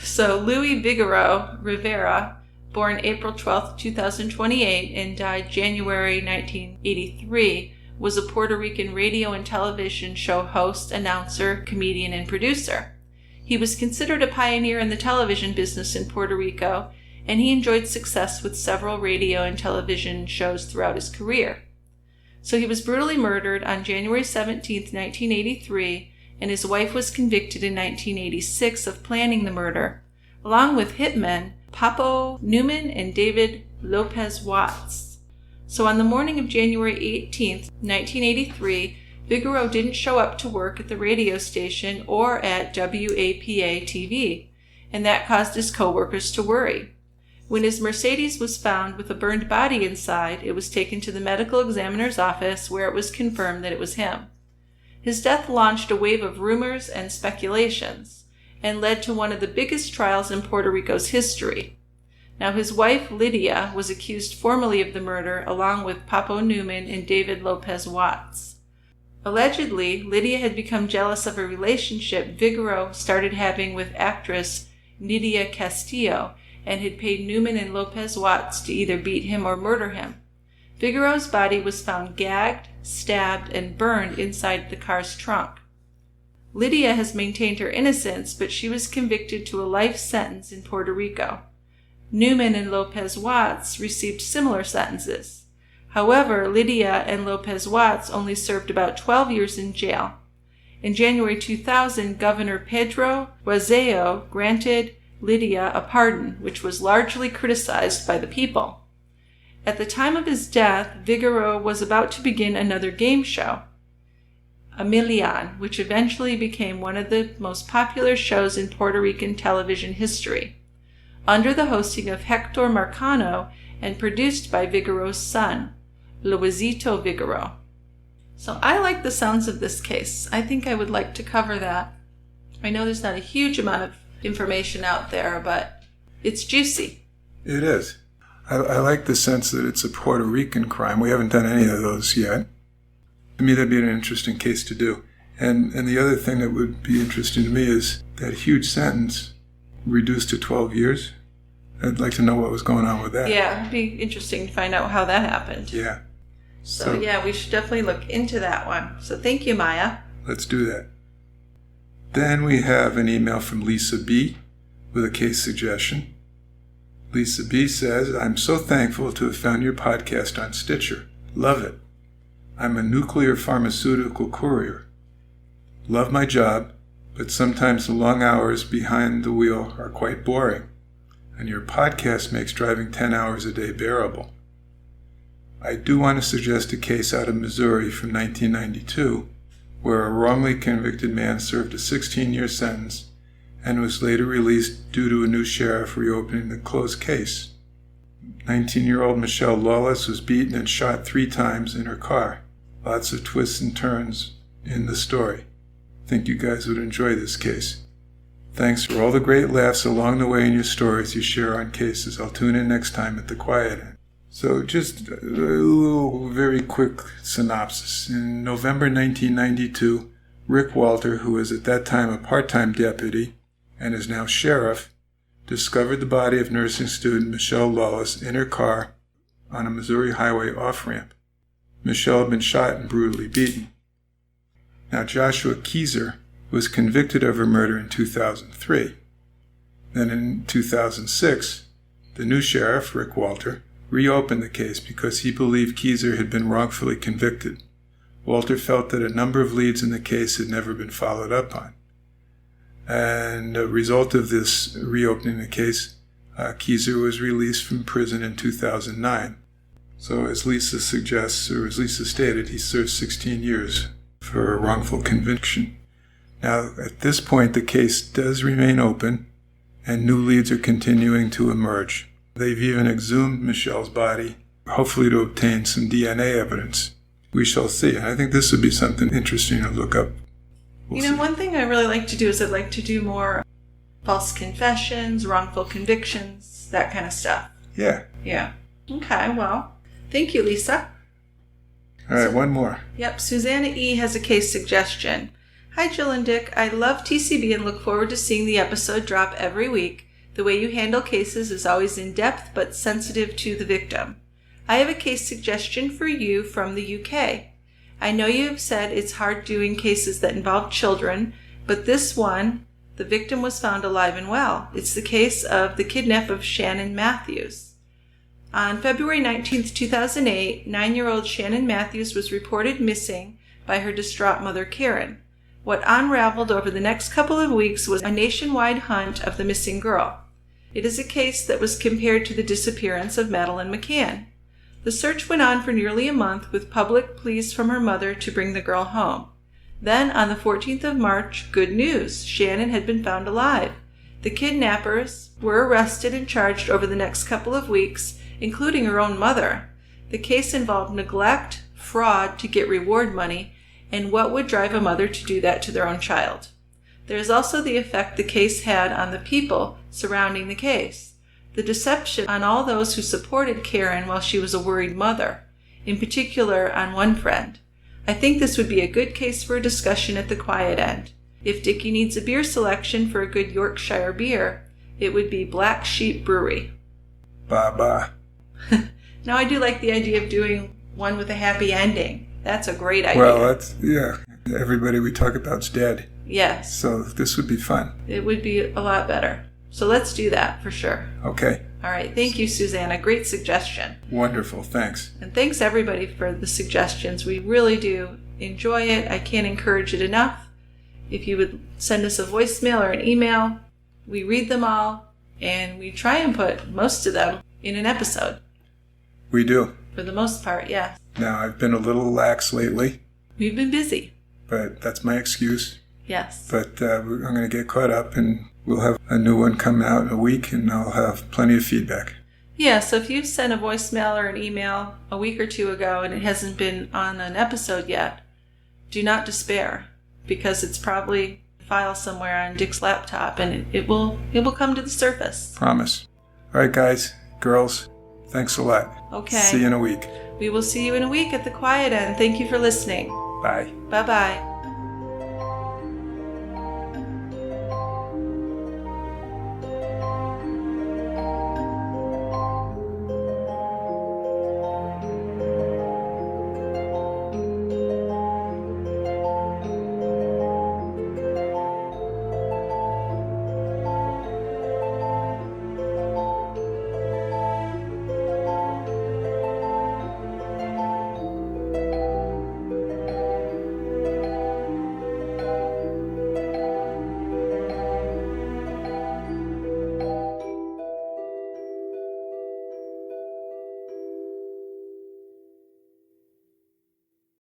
So Luis Figueroa Rivera, born April 12, 2028, and died January 1983, was a Puerto Rican radio and television show host, announcer, comedian, and producer. He was considered a pioneer in the television business in Puerto Rico, and he enjoyed success with several radio and television shows throughout his career. So he was brutally murdered on January 17, 1983, and his wife was convicted in 1986 of planning the murder, along with hitmen Papo Newman and David Lopez Watts. So on the morning of January 18, 1983, Figueroa didn't show up to work at the radio station or at WAPA TV, and that caused his co-workers to worry. When his Mercedes was found with a burned body inside, it was taken to the medical examiner's office where it was confirmed that it was him. His death launched a wave of rumors and speculations and led to one of the biggest trials in Puerto Rico's history. Now, his wife, Lydia, was accused formally of the murder along with Papo Newman and David Lopez Watts. Allegedly, Lydia had become jealous of a relationship Figueroa started having with actress Nydia Castillo and had paid Newman and Lopez Watts to either beat him or murder him. Figueroa's body was found gagged, stabbed, and burned inside the car's trunk. Lydia has maintained her innocence, but she was convicted to a life sentence in Puerto Rico. Newman and Lopez Watts received similar sentences. However, Lydia and Lopez Watts only served about 12 years in jail. In January 2000, Governor Pedro Razzeo granted Lydia a pardon, which was largely criticized by the people. At the time of his death, Figueroa was about to begin another game show, A Million, which eventually became one of the most popular shows in Puerto Rican television history, under the hosting of Hector Marcano and produced by Figueroa's son, Luisito Figueroa. So I like the sounds of this case. I think I would like to cover that. I know there's not a huge amount of information out there, but it's juicy. It is. I like the sense that it's a Puerto Rican crime. We haven't done any of those yet. To me, that'd be an interesting case to do. And the other thing that would be interesting to me is that huge sentence reduced to 12 years. I'd like to know what was going on with that. Yeah, it'd be interesting to find out how that happened. Yeah. So yeah, we should definitely look into that one. So thank you, Maya. Let's do that. Then we have an email from Lisa B. with a case suggestion. Lisa B. says, "I'm so thankful to have found your podcast on Stitcher. Love it. I'm a nuclear pharmaceutical courier. Love my job, but sometimes the long hours behind the wheel are quite boring, and your podcast makes driving 10 hours a day bearable. I do want to suggest a case out of Missouri from 1992, where a wrongly convicted man served a 16-year sentence and was later released due to a new sheriff reopening the closed case. 19-year-old Michelle Lawless was beaten and shot 3 times in her car. Lots of twists and turns in the story. Think you guys would enjoy this case. Thanks for all the great laughs along the way in your stories you share on cases. I'll tune in next time at the quiet end." So just a little very quick synopsis. In November 1992, Rick Walter, who was at that time a part-time deputy and is now sheriff, discovered the body of nursing student Michelle Lawless in her car on a Missouri highway off-ramp. Michelle had been shot and brutally beaten. Now Joshua Keyser was convicted of her murder in 2003. Then in 2006, the new sheriff, Rick Walter, reopened the case because he believed Keyser had been wrongfully convicted. Walter felt that a number of leads in the case had never been followed up on. And a result of this reopening the case, Keyser was released from prison in 2009. So as Lisa suggests, or as Lisa stated, he served 16 years for a wrongful conviction. Now, at this point, the case does remain open, and new leads are continuing to emerge. They've even exhumed Michelle's body, hopefully to obtain some DNA evidence. We shall see. And I think this would be something interesting to look up. We'll see. One thing I really like to do is I'd like to do more false confessions, wrongful convictions, that kind of stuff. Yeah. Yeah. Okay, well, thank you, Lisa. All right, one more. Yep, Susanna E. has a case suggestion. Hi, Jill and Dick. I love TCB and look forward to seeing the episode drop every week. The way you handle cases is always in-depth but sensitive to the victim. I have a case suggestion for you from the UK. I know you have said it's hard doing cases that involve children, but this one, the victim was found alive and well. It's the case of the kidnap of Shannon Matthews. On February 19, 2008, 9-year-old Shannon Matthews was reported missing by her distraught mother, Karen. What unraveled over the next couple of weeks was a nationwide hunt of the missing girl. It is a case that was compared to the disappearance of Madeleine McCann. The search went on for nearly a month with public pleas from her mother to bring the girl home. Then, on the 14th of March, good news. Shannon had been found alive. The kidnappers were arrested and charged over the next couple of weeks, including her own mother. The case involved neglect, fraud to get reward money, and what would drive a mother to do that to their own child. There is also the effect the case had on the people surrounding the case. The deception on all those who supported Karen while she was a worried mother, in particular on one friend. I think this would be a good case for a discussion at the quiet end. If Dickie needs a beer selection for a good Yorkshire beer, it would be Black Sheep Brewery. Ba-ba. Now I do like the idea of doing one with a happy ending. That's a great idea. Well, yeah. Everybody we talk about's dead. Yes. So this would be fun. It would be a lot better. So let's do that for sure. Okay. All right. Thank you, Susanna. Great suggestion. Wonderful. Thanks. And thanks, everybody, for the suggestions. We really do enjoy it. I can't encourage it enough. If you would send us a voicemail or an email, we read them all, and we try and put most of them in an episode. We do. For the most part, yes. Now, I've been a little lax lately. We've been busy. But that's my excuse. Yes. But I'm going to get caught up, and we'll have a new one come out in a week, and I'll have plenty of feedback. Yeah, so if you sent a voicemail or an email a week or two ago and it hasn't been on an episode yet, do not despair, because it's probably a file somewhere on Dick's laptop, and it will come to the surface. Promise. All right, guys, girls, thanks a lot. Okay. See you in a week. We will see you in a week at the quiet end. Thank you for listening. Bye. Bye-bye.